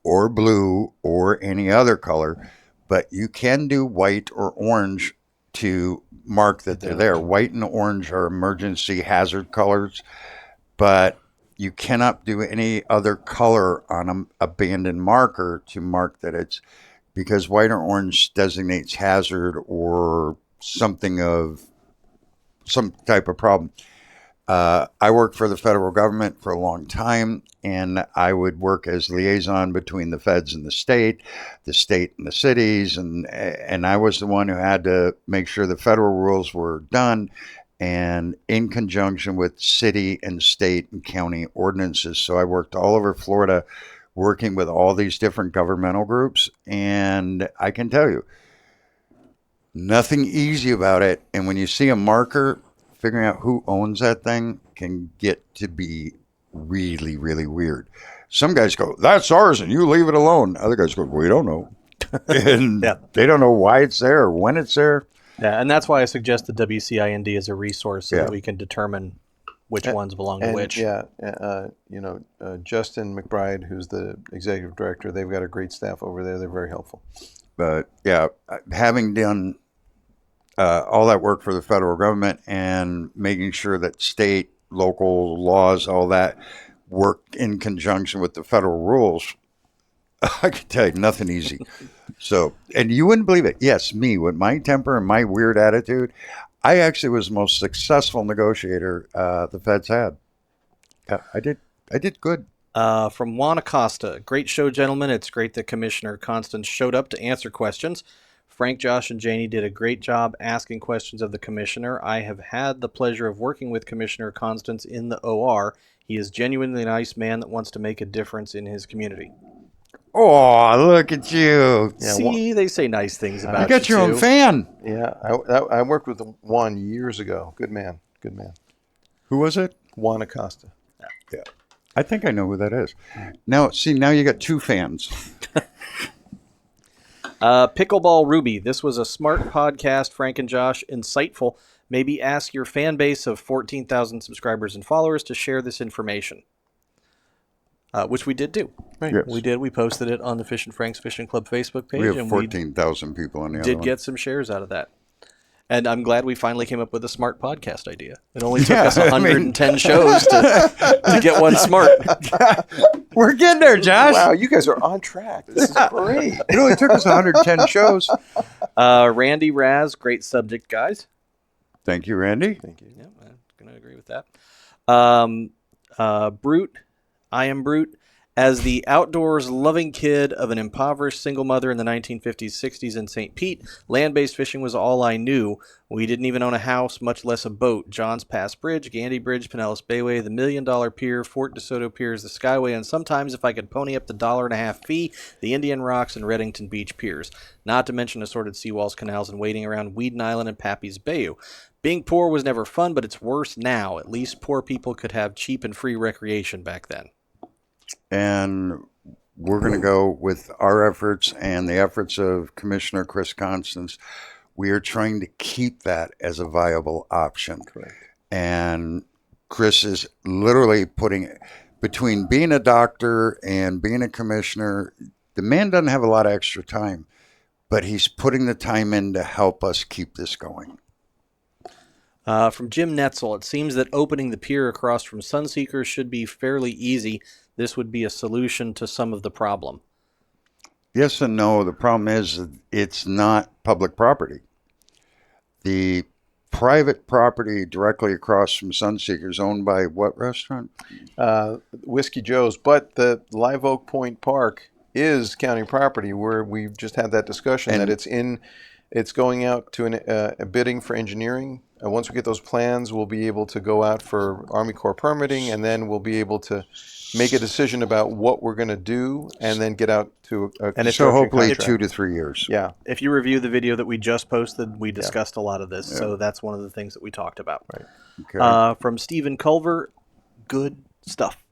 B: or blue or any other color, but you can do white or orange to mark that they're there. White and orange are emergency hazard colors, but you cannot do any other color on an abandoned marker to mark that it's, because white or orange designates hazard or something of some type of problem. I worked for the federal government for a long time, and I would work as liaison between the feds and the state and the cities, and I was the one who had to make sure the federal rules were done, and in conjunction with city and state and county ordinances. So I worked all over Florida working with all these different governmental groups, and I can tell you, nothing easy about it. And when you see a marker, figuring out who owns that thing can get to be really, really weird. Some guys go, that's ours, and you leave it alone. Other guys go, we don't know. And they don't know why it's there or when it's there.
C: Yeah, and that's why I suggest the WCIND as a resource so that we can determine which ones belong to which.
D: Yeah, Justin McBride, who's the executive director, they've got a great staff over there. They're very helpful.
B: But yeah, having done all that work for the federal government and making sure that state, local laws, all that work in conjunction with the federal rules, I can tell you, nothing easy. So, and you wouldn't believe it. Yes, me, with my temper and my weird attitude, I actually was the most successful negotiator the feds had. I did good.
C: From Juan Acosta, great show, gentlemen. It's great that Commissioner Constance showed up to answer questions. Frank, Josh, and Janie did a great job asking questions of the commissioner. I have had the pleasure of working with Commissioner Constance in the OR. He is genuinely a nice man that wants to make a difference in his community.
B: Oh, look at you.
D: Yeah,
C: See, they say nice things about you.
B: You got your own
C: too.
B: fan.
D: Yeah, I worked with Juan years ago. Good man.
B: Who was it?
D: Juan Acosta.
B: Yeah. I think I know who that is. Now, see, now you got two fans.
C: Pickleball Ruby, this was a smart podcast, Frank and Josh, insightful. Maybe ask your fan base of 14,000 subscribers and followers to share this information. Which we did do.
D: Right.
B: Yes.
C: We did. We posted it on the Fishin Frank's Fishing Club Facebook page.
B: We have
C: and
B: 14,000 people on the other
C: did
B: one.
C: get some shares out of that. And I'm glad we finally came up with a smart podcast idea. It only took us 110 shows to get one smart.
B: We're getting there, Josh.
D: Wow, you guys are on track. This is great.
B: It only took us 110 shows.
C: Randy Raz, great subject, guys.
B: Thank you, Randy.
D: Thank you.
C: Yeah, I'm going to agree with that. Brute, I am Brute. As the outdoors loving kid of an impoverished single mother in the 1950s, 60s in St. Pete, land-based fishing was all I knew. We didn't even own a house, much less a boat. Johns Pass Bridge, Gandy Bridge, Pinellas Bayway, the $1 Million Pier, Fort DeSoto Piers, the Skyway, and sometimes, if I could pony up the $1.50 fee, the Indian Rocks and Reddington Beach Piers. Not to mention assorted seawalls, canals, and waiting around Weeden Island and Pappy's Bayou. Being poor was never fun, but it's worse now. At least poor people could have cheap and free recreation back then.
B: And we're going to go with our efforts and the efforts of Commissioner Chris Constance. We are trying to keep that as a viable option.
D: Correct.
B: And Chris is literally putting, between being a doctor and being a commissioner, the man doesn't have a lot of extra time, but he's putting the time in to help us keep this going.
C: From Jim Netzel, it seems that opening the pier across from Sunseeker should be fairly easy. This would be a solution to some of the problem.
B: Yes and no. The problem is it's not public property. The private property directly across from Sunseeker is owned by what restaurant?
D: Whiskey Joe's, but the Live Oak Point Park is county property, where we just had that discussion that it's going out to a bidding for engineering. Once we get those plans, we'll be able to go out for Army Corps permitting, and then we'll be able to make a decision about what we're going to do, and then get out to a
C: And
D: construction
B: So hopefully
D: contract.
B: 2 to 3 years.
D: Yeah.
C: If you review the video that we just posted, we discussed a lot of this. So that's one of the things that we talked about.
D: Right.
B: Okay.
C: From Stephen Culver, good stuff.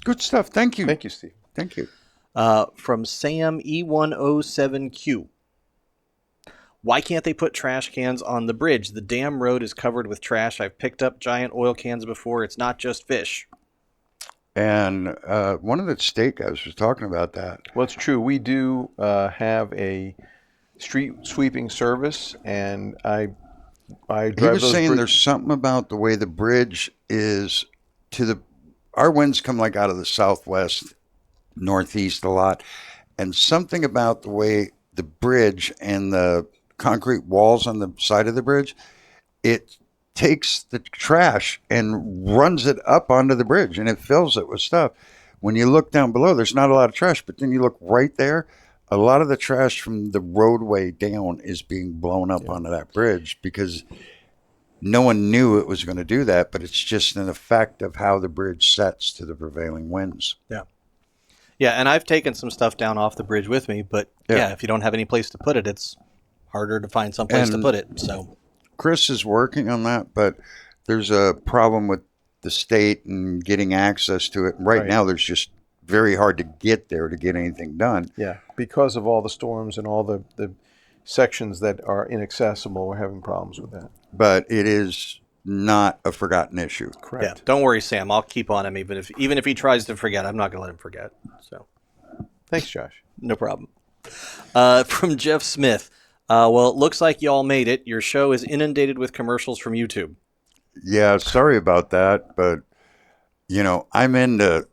B: Good stuff. Thank you.
D: Thank you, Steve.
B: Thank you.
C: From Sam E107Q. Why can't they put trash cans on the bridge? The damn road is covered with trash. I've picked up giant oil cans before. It's not just fish.
B: And one of the state guys was talking about that.
D: Well, it's true. We do have a street sweeping service, and I drive
B: He was
D: those
B: saying
D: bridge-
B: there's something about the way the bridge is our winds come like out of the southwest, northeast a lot, and something about the way the bridge and the concrete walls on the side of the bridge, it takes the trash and runs it up onto the bridge, and it fills it with stuff. When you look down below, there's not a lot of trash, but then you look right there, a lot of the trash from the roadway down is being blown up onto that bridge because no one knew it was going to do that, but it's just an effect of how the bridge sets to the prevailing winds.
C: Yeah. Yeah, and I've taken some stuff down off the bridge with me, but
B: Yeah.
C: if you don't have any place to put it, it's harder to find some place to
B: And-
C: put it. So
B: Chris is working on that, but there's a problem with the state and getting access to it. Right now, there's just very hard to get there to get anything done.
D: Yeah, because of all the storms and all the sections that are inaccessible, we're having problems with that.
B: But it is not a forgotten issue.
D: Correct.
C: yeah, don't worry, Sam. I'll keep on him even if he tries to forget. I'm not going to let him forget. So
D: Thanks, Josh.
C: no problem. From Jeff Smith. Well, it looks like y'all made it. Your show is inundated with commercials from YouTube.
B: Yeah, sorry about that, but I'm into,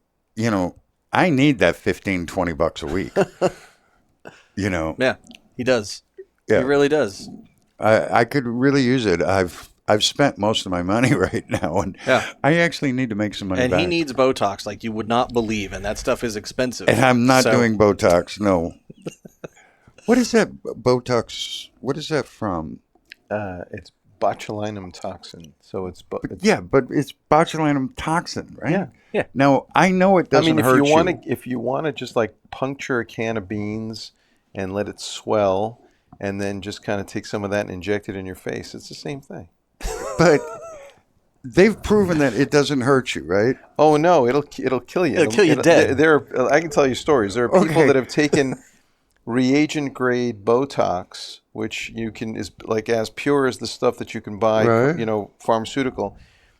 B: I need that $15-20 a week.
C: Yeah, he does.
B: Yeah.
C: He really does.
B: I could really use it. I've spent most of my money right now, and I actually need to make some money
C: And
B: back.
C: he needs Botox like you would not believe, and that stuff is expensive.
B: And I'm not
C: So-
B: doing Botox, no. What is that Botox? What is that from?
D: It's botulinum toxin, so it's
B: Yeah, but it's botulinum toxin, right?
D: Yeah.
C: Yeah.
B: Now, I know it doesn't
D: if
B: hurt
D: you want to just like puncture a can of beans and let it swell, and then just kind of take some of that and inject it in your face, it's the same thing.
B: but they've proven that it doesn't hurt you, right?
D: Oh no, it'll kill you.
C: It'll kill you dead.
D: I can tell you stories. There are people
B: Okay.
D: that have taken reagent grade Botox, which is like as pure as the stuff that you can buy,
B: Right.
D: Pharmaceutical,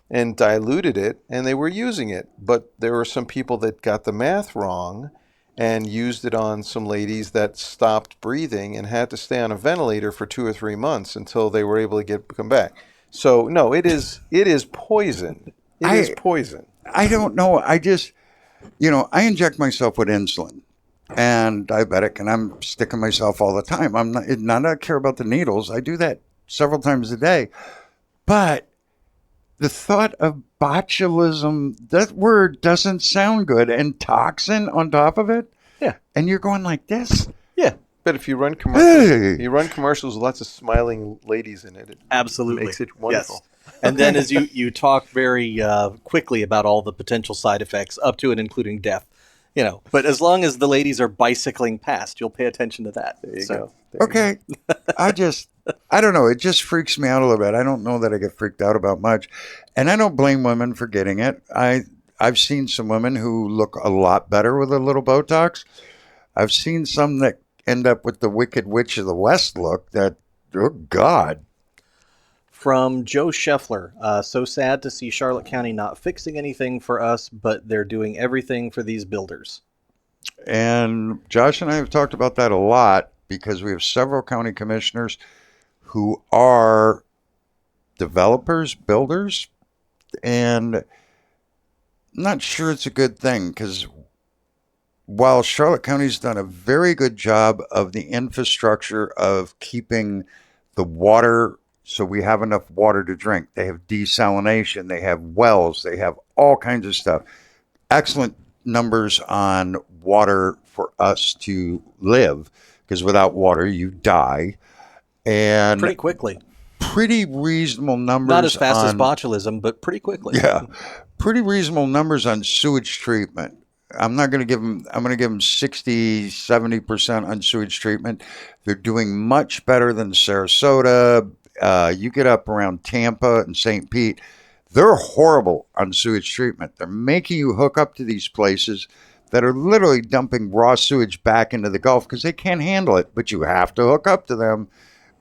D: and diluted it, and they were using it. But there were some people that got the math wrong and used it on some ladies that stopped breathing and had to stay on a ventilator for 2 or 3 months until they were able to come back. So no, it is poison. It is poison.
B: I don't know. I just, I inject myself with insulin and diabetic, and I'm sticking myself all the time. I'm not I care about the needles. I do that several times a day. But the thought of botulism, that word doesn't sound good, and toxin on top of it.
D: Yeah.
B: And you're going like this.
D: Yeah. But if you run commercials,
B: Hey.
D: with lots of smiling ladies in it. It
C: Absolutely.
D: makes it wonderful.
C: Yes. And then as you talk very quickly about all the potential side effects, up to and including death, But as long as the ladies are bicycling past, you'll pay attention to that.
D: There you
C: So,
D: go. There you
B: Okay. I don't know. It just freaks me out a little bit. I don't know that I get freaked out about much. And I don't blame women for getting it. I've seen some women who look a lot better with a little Botox. I've seen some that end up with the Wicked Witch of the West look that, oh, God.
C: From Joe Scheffler, so sad to see Charlotte County not fixing anything for us, but they're doing everything for these builders.
B: And Josh and I have talked about that a lot because we have several county commissioners who are developers, builders, and I'm not sure it's a good thing because while Charlotte County's done a very good job of the infrastructure of keeping the water so we have enough water to drink, they have desalination, they have wells, they have all kinds of stuff. Excellent numbers on water for us to live, because without water you die. And
C: Pretty quickly.
B: pretty reasonable numbers.
C: Not as fast as
B: on,
C: botulism, but pretty quickly.
B: Yeah, pretty reasonable numbers on sewage treatment. I'm not going to give them, I'm going to give them 60, 70% on sewage treatment. They're doing much better than Sarasota. You get up around Tampa and St. Pete, they're horrible on sewage treatment. They're making you hook up to these places that are literally dumping raw sewage back into the Gulf because they can't handle it, but you have to hook up to them,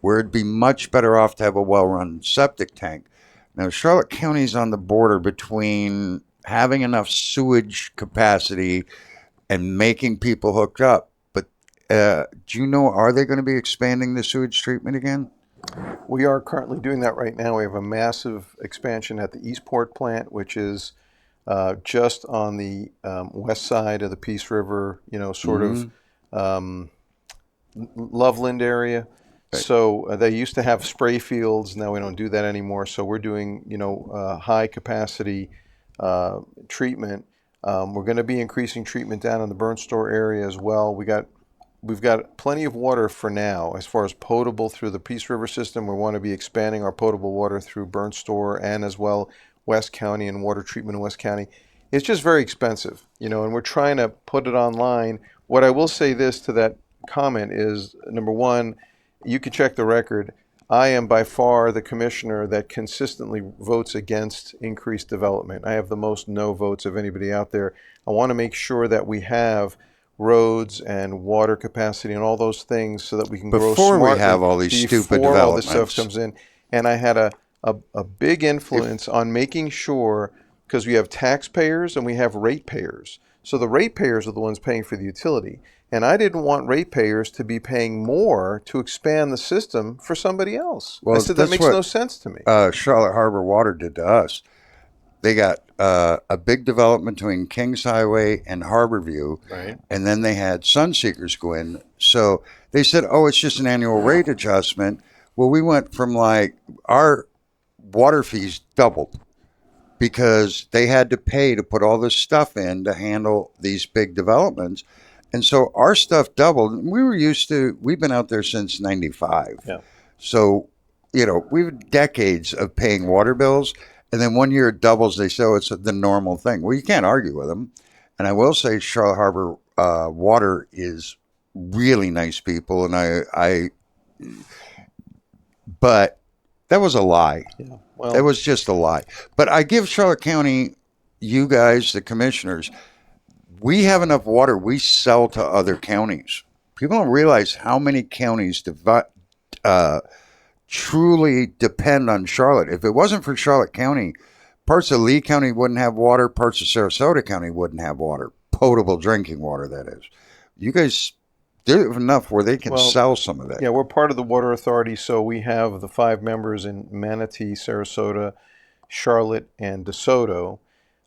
B: where it'd be much better off to have a well-run septic tank. Now, Charlotte County's on the border between having enough sewage capacity and making people hooked up. But do you know, are they going to be expanding the sewage treatment again?
D: We are currently doing that right now. We have a massive expansion at the Eastport plant, which is just on the west side of the Peace River, sort of Loveland area. Right. So they used to have spray fields. Now we don't do that anymore. So we're doing, high capacity treatment. We're going to be increasing treatment down in the Burnt Store area as well. We've got plenty of water for now as far as potable through the Peace River system. We want to be expanding our potable water through Burnt Store and as well West County and water treatment in West County. It's just very expensive, and we're trying to put it online. What I will say this to that comment is, number one, you can check the record. I am by far the commissioner that consistently votes against increased development. I have the most no votes of anybody out there. I want to make sure that we have roads and water capacity and all those things so that we can grow smartly.
B: Before we have all these stupid developments. Before all this
D: stuff comes in. And I had a big influence on making sure, because we have taxpayers and we have ratepayers. So the ratepayers are the ones paying for the utility. And I didn't want ratepayers to be paying more to expand the system for somebody else. Well, I said, that makes no sense to me.
B: Charlotte Harbor Water did to us. They got a big development between Kings Highway and Harborview,
D: right.
B: And then they had Sunseekers go in. So they said, oh, it's just an annual rate adjustment. Well, we went from our water fees doubled because they had to pay to put all this stuff in to handle these big developments. And so our stuff doubled. We've been out there since 95.
D: Yeah.
B: So, we've decades of paying water bills. And then 1 year it doubles. They say, oh, it's the normal thing. Well, you can't argue with them. And I will say Charlotte Harbor Water is really nice people. And but that was a lie.
D: Yeah. Well,
B: it was just a lie. But I give Charlotte County, you guys, the commissioners, we have enough water we sell to other counties. People don't realize how many counties truly depend on Charlotte. If it wasn't for Charlotte County, parts of Lee County wouldn't have water, parts of Sarasota County wouldn't have water. Potable drinking water, that is. You guys do enough where they can sell some of that.
D: Yeah, we're part of the Water Authority, so we have the 5 members in Manatee, Sarasota, Charlotte, and DeSoto.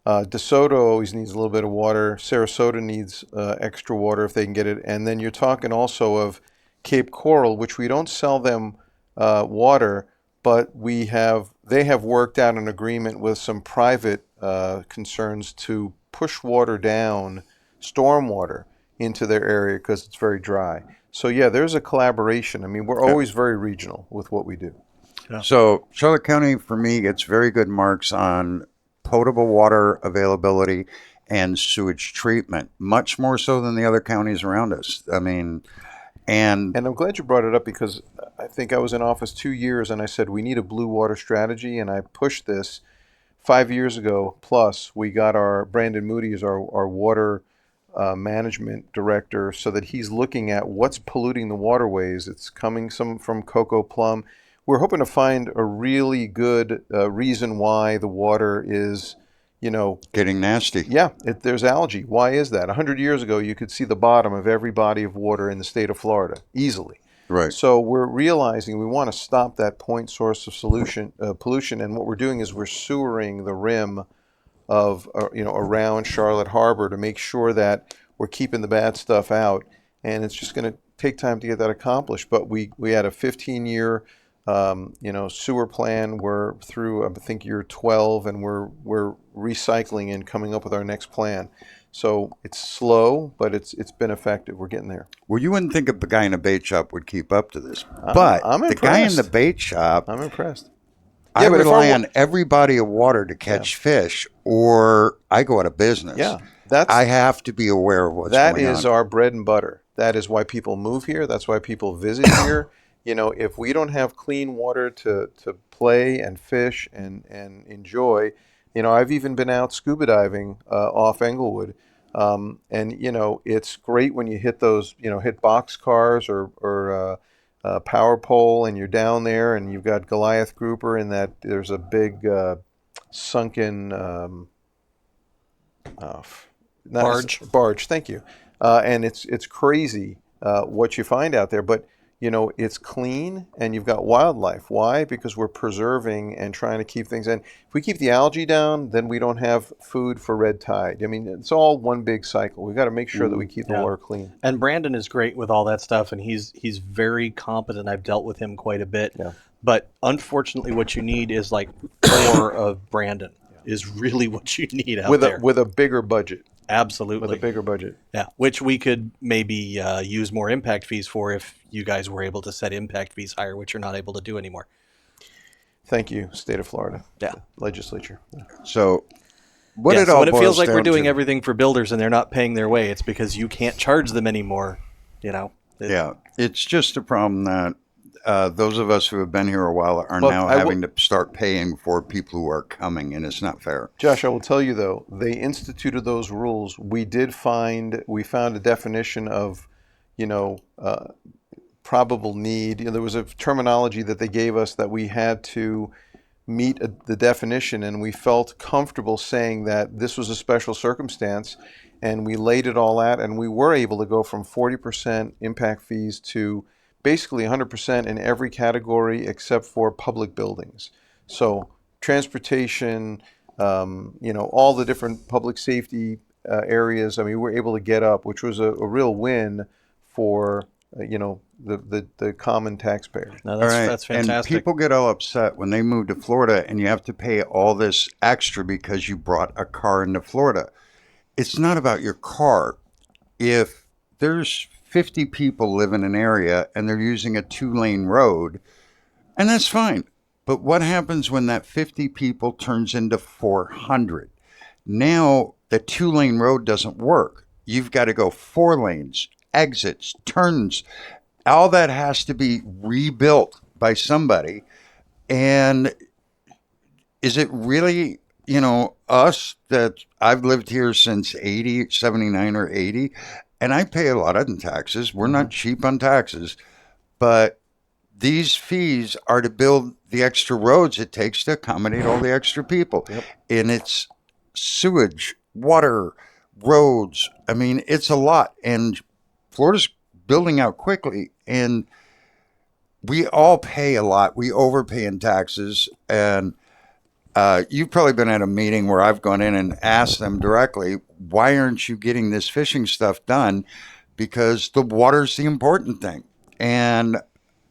D: DeSoto always needs a little bit of water. Sarasota needs extra water if they can get it. And then you're talking also of Cape Coral, which we don't sell them water, but they have worked out an agreement with some private concerns to push water down, storm water, into their area because it's very dry. So yeah, there's a collaboration. I mean, we're always very regional with what we do.
B: Yeah. So Charlotte County, for me, gets very good marks on potable water availability and sewage treatment, much more so than the other counties around us. I mean, and
D: I'm glad you brought it up because I think I was in office 2 years and I said we need a blue water strategy, and I pushed this 5 years ago. Plus, we got our Brandon Moody as our water management director, so that he's looking at what's polluting the waterways. It's coming some from Cocoa Plum. We're hoping to find a really good reason why the water is,
B: getting nasty.
D: Yeah, there's algae. Why is that? 100 years ago, you could see the bottom of every body of water in the state of Florida easily.
B: Right.
D: So we're realizing we want to stop that point source of pollution, and what we're doing is we're sewering the rim of around Charlotte Harbor to make sure that we're keeping the bad stuff out, and it's just going to take time to get that accomplished. But we had a 15-year sewer plan. We're through, I think, year 12, and we're recycling and coming up with our next plan. So it's slow, but it's been effective. We're getting there.
B: Well, you wouldn't think a guy in a bait shop would keep up to this, but
D: I'm
B: the guy in the
D: impressed.
B: bait shop,
D: I'm impressed.
B: I
D: but if
B: rely
D: our-
B: on every body of water to catch fish, or I go out of business.
D: Yeah,
B: I have to be aware of what's
D: that
B: going
D: is
B: on.
D: our bread and butter. That is why people move here. That's why people visit here. If we don't have clean water to play and fish and enjoy, I've even been out scuba diving off Englewood. It's great when you hit those, hit box cars or power pole, and you're down there and you've got Goliath grouper, and that there's a big sunken barge. Thank you. And it's crazy what you find out there, but it's clean and you've got wildlife. Why? Because we're preserving and trying to keep things in. If we keep the algae down, then we don't have food for red tide. I mean, it's all one big cycle. We've got to make sure that we keep the water clean.
C: And Brandon is great with all that stuff, and he's very competent. I've dealt with him quite a bit.
D: Yeah.
C: But unfortunately, what you need is like more of Brandon is really what you need out there.
D: With a bigger budget.
C: Absolutely.
D: With a bigger budget.
C: Yeah, which we could maybe use more impact fees for if you guys were able to set impact fees higher, which you're not able to do anymore.
D: Thank you, State of Florida.
C: Yeah.
D: Legislature.
B: So what it
C: so
B: all
C: when it feels
B: boils
C: like we're
B: down
C: doing
B: to-
C: everything for builders and they're not paying their way, it's because you can't charge them anymore.
B: It's just a problem that those of us who have been here a while are
D: But
B: now
D: I will-
B: having to start paying for people who are coming, and it's not fair.
D: Josh, I will tell you though, they instituted those rules. We found a definition of, probable need. There was a terminology that they gave us that we had to meet the definition, and we felt comfortable saying that this was a special circumstance, and we laid it all out, and we were able to go from 40% impact fees to basically 100% in every category except for public buildings. So transportation, all the different public safety areas. I mean, we were able to get up, which was a real win for the common taxpayer.
C: No,
B: All right.
C: that's fantastic.
B: And people get all upset when they move to Florida and you have to pay all this extra because you brought a car into Florida. It's not about your car. If there's 50 people live in an area and they're using a 2-lane road, and that's fine. But what happens when that 50 people turns into 400? Now the 2-lane road doesn't work. You've got to go 4 lanes, exits, turns. All that has to be rebuilt by somebody. And is it really, us that I've lived here since 79 or 80, and I pay a lot in taxes. We're not cheap on taxes, but these fees are to build the extra roads it takes to accommodate all the extra people.
D: Yep.
B: And it's sewage, water, roads. I mean, it's a lot. And Florida's building out quickly, and we all pay a lot. We overpay in taxes. And you've probably been at a meeting where I've gone in and asked them directly, why aren't you getting this fishing stuff done? Because the water's the important thing. And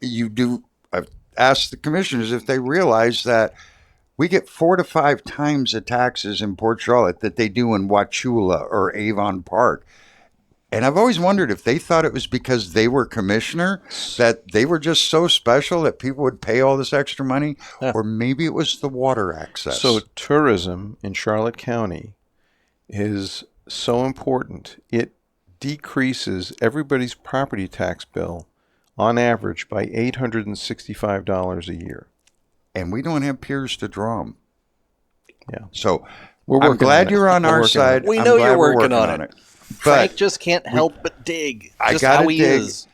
B: I've asked the commissioners if they realize that we get 4 to 5 times the taxes in Port Charlotte that they do in Wauchula or Avon Park. And I've always wondered if they thought it was because they were commissioner, that they were just so special that people would pay all this extra money, or maybe it was the water access.
D: So tourism in Charlotte County is so important. It decreases everybody's property tax bill on average by $865 a year.
B: And we don't have piers to draw them.
D: Yeah.
B: So
D: We're
B: I'm
D: working
B: glad
D: on it.
B: you're on
D: We're
B: our
D: working on
B: side.
D: it.
C: We
B: I'm
C: know
B: glad
C: you're
B: we're
C: working on it. Frank
B: But
C: just can't help but dig.
B: I
C: Just
B: gotta
C: how he
B: dig.
C: is.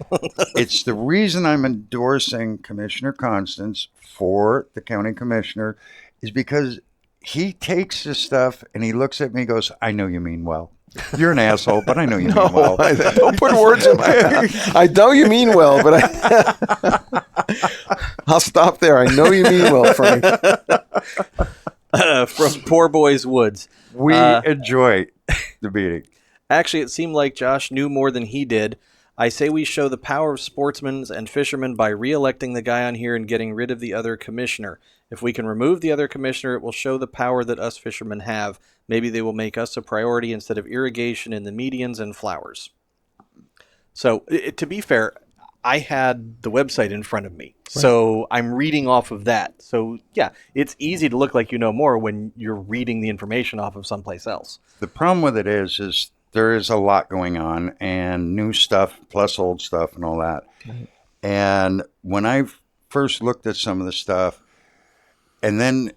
B: It's the reason I'm endorsing Commissioner Constance for the county commissioner is because he takes this stuff and he looks at me and goes, I know you mean well. You're an asshole, but I know you mean well.
D: Don't put words in my mouth. I know you mean well, but I'll stop there. I know you mean well, Frank.
C: From Poor Boys Woods.
B: We enjoy the meeting.
C: Actually, it seemed like Josh knew more than he did. I say we show the power of sportsmen and fishermen by re-electing the guy on here and getting rid of the other commissioner. If we can remove the other commissioner, it will show the power that us fishermen have. Maybe they will make us a priority instead of irrigation in the medians and flowers. So, to be fair, I had the website in front of me. Right. So I'm reading off of that. So, yeah, it's easy to look like you know more when you're reading the information off of someplace else.
B: The problem with it is there is a lot going on and new stuff plus old stuff and all that. Mm-hmm. And when I first looked at some of the stuff and then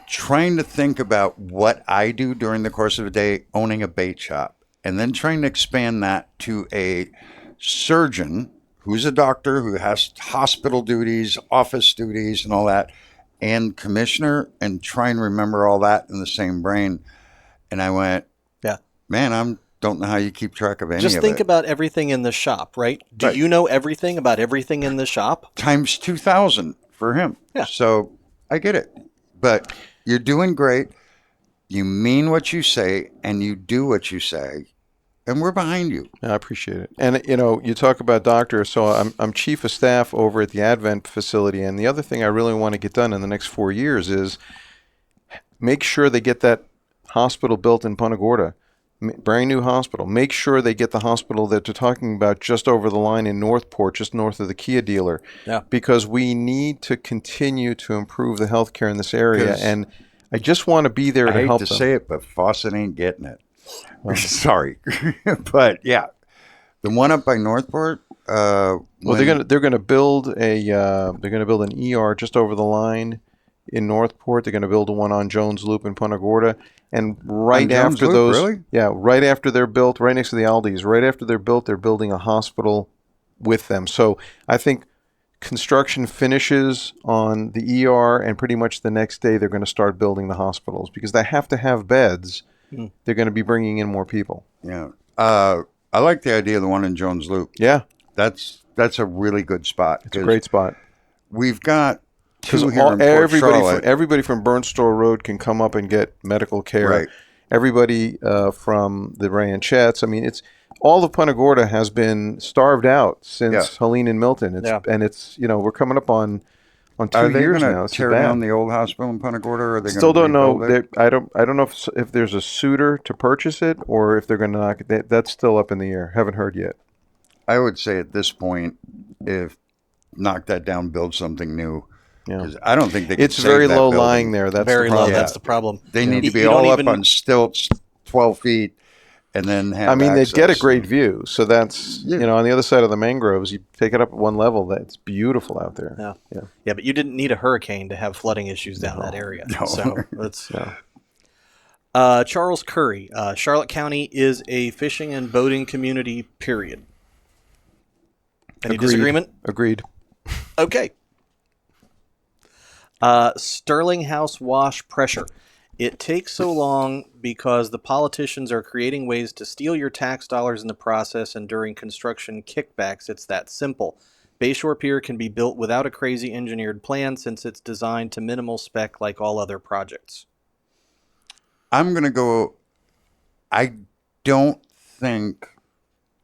B: trying to think about what I do during the course of a day, owning a bait shop, and then trying to expand that to a surgeon who's a doctor who has hospital duties, office duties and all that, and commissioner, and try and remember all that in the same brain. And I went, man, I don't know how you keep track of any of it.
C: Just think about everything in the shop, right? Do you know everything about everything in the shop?
B: Times 2,000 for him.
C: Yeah.
B: So I get it. But you're doing great. You mean what you say, and you do what you say, and we're behind you.
D: I appreciate it. And, you talk about doctors, so I'm chief of staff over at the Advent facility, and the other thing I really want to get done in the next 4 years is make sure they get that hospital built in Punta Gorda. Brand new hospital. Make sure they get the hospital that they're talking about just over the line in Northport, just north of the Kia dealer.
C: Yeah.
D: Because we need to continue to improve the healthcare in this area, and I just want to be there to help them.
B: I hate to say it, but Fawcett ain't getting it. Sorry, but yeah, the one up by Northport.
D: Well, they're gonna build an ER just over the line in Northport. They're gonna build one on Jones Loop in Punta Gorda. And right after those, really? Yeah, right after they're built, right next to the Aldi's, right after they're built, they're building a hospital with them. So I think construction finishes on the ER, and pretty much the next day they're going to start building the hospitals because they have to have beds. They're going to be bringing in more people.
B: Yeah, I like the idea of the one in Jones Loop.
D: Yeah,
B: that's a really good spot.
D: It's a great spot.
B: We've got. Because
D: everybody from Burnstall Road can come up and get medical care.
B: Right.
D: Everybody from the ranchettes. I mean, it's all of Punta Gorda has been starved out since Helene and Milton. And it's we're coming up on 2 years now.
B: Are they going to tear down the old hospital in Punta Gorda? Or are they
D: still don't know. I don't know if there's a suitor to purchase it or if they're going to knock it. That's still up in the air. Haven't heard yet.
B: I would say at this point, if knock that down, build something new. Yeah. I don't think they can
D: it's very low
B: building.
D: Lying there. That's
C: very
D: the
C: low.
D: problem.
C: That's the problem.
B: They need to be all up on stilts, 12 feet, and then have
D: they
B: access.
D: get a great view. So that's on the other side of the mangroves. You take it up at one level. That's beautiful out there.
C: Yeah. But you didn't need a hurricane to have flooding issues down that area.
B: No.
C: So let's. Charles Curry, Charlotte County is a fishing and boating community. Period. Any disagreement?
D: Agreed.
C: Okay. Sterling House wash pressure. It takes so long because the politicians are creating ways to steal your tax dollars in the process, and during construction kickbacks, it's that simple. Bayshore Pier can be built without a crazy engineered plan since it's designed to minimal spec like all other projects.
B: I'm going to go, I don't think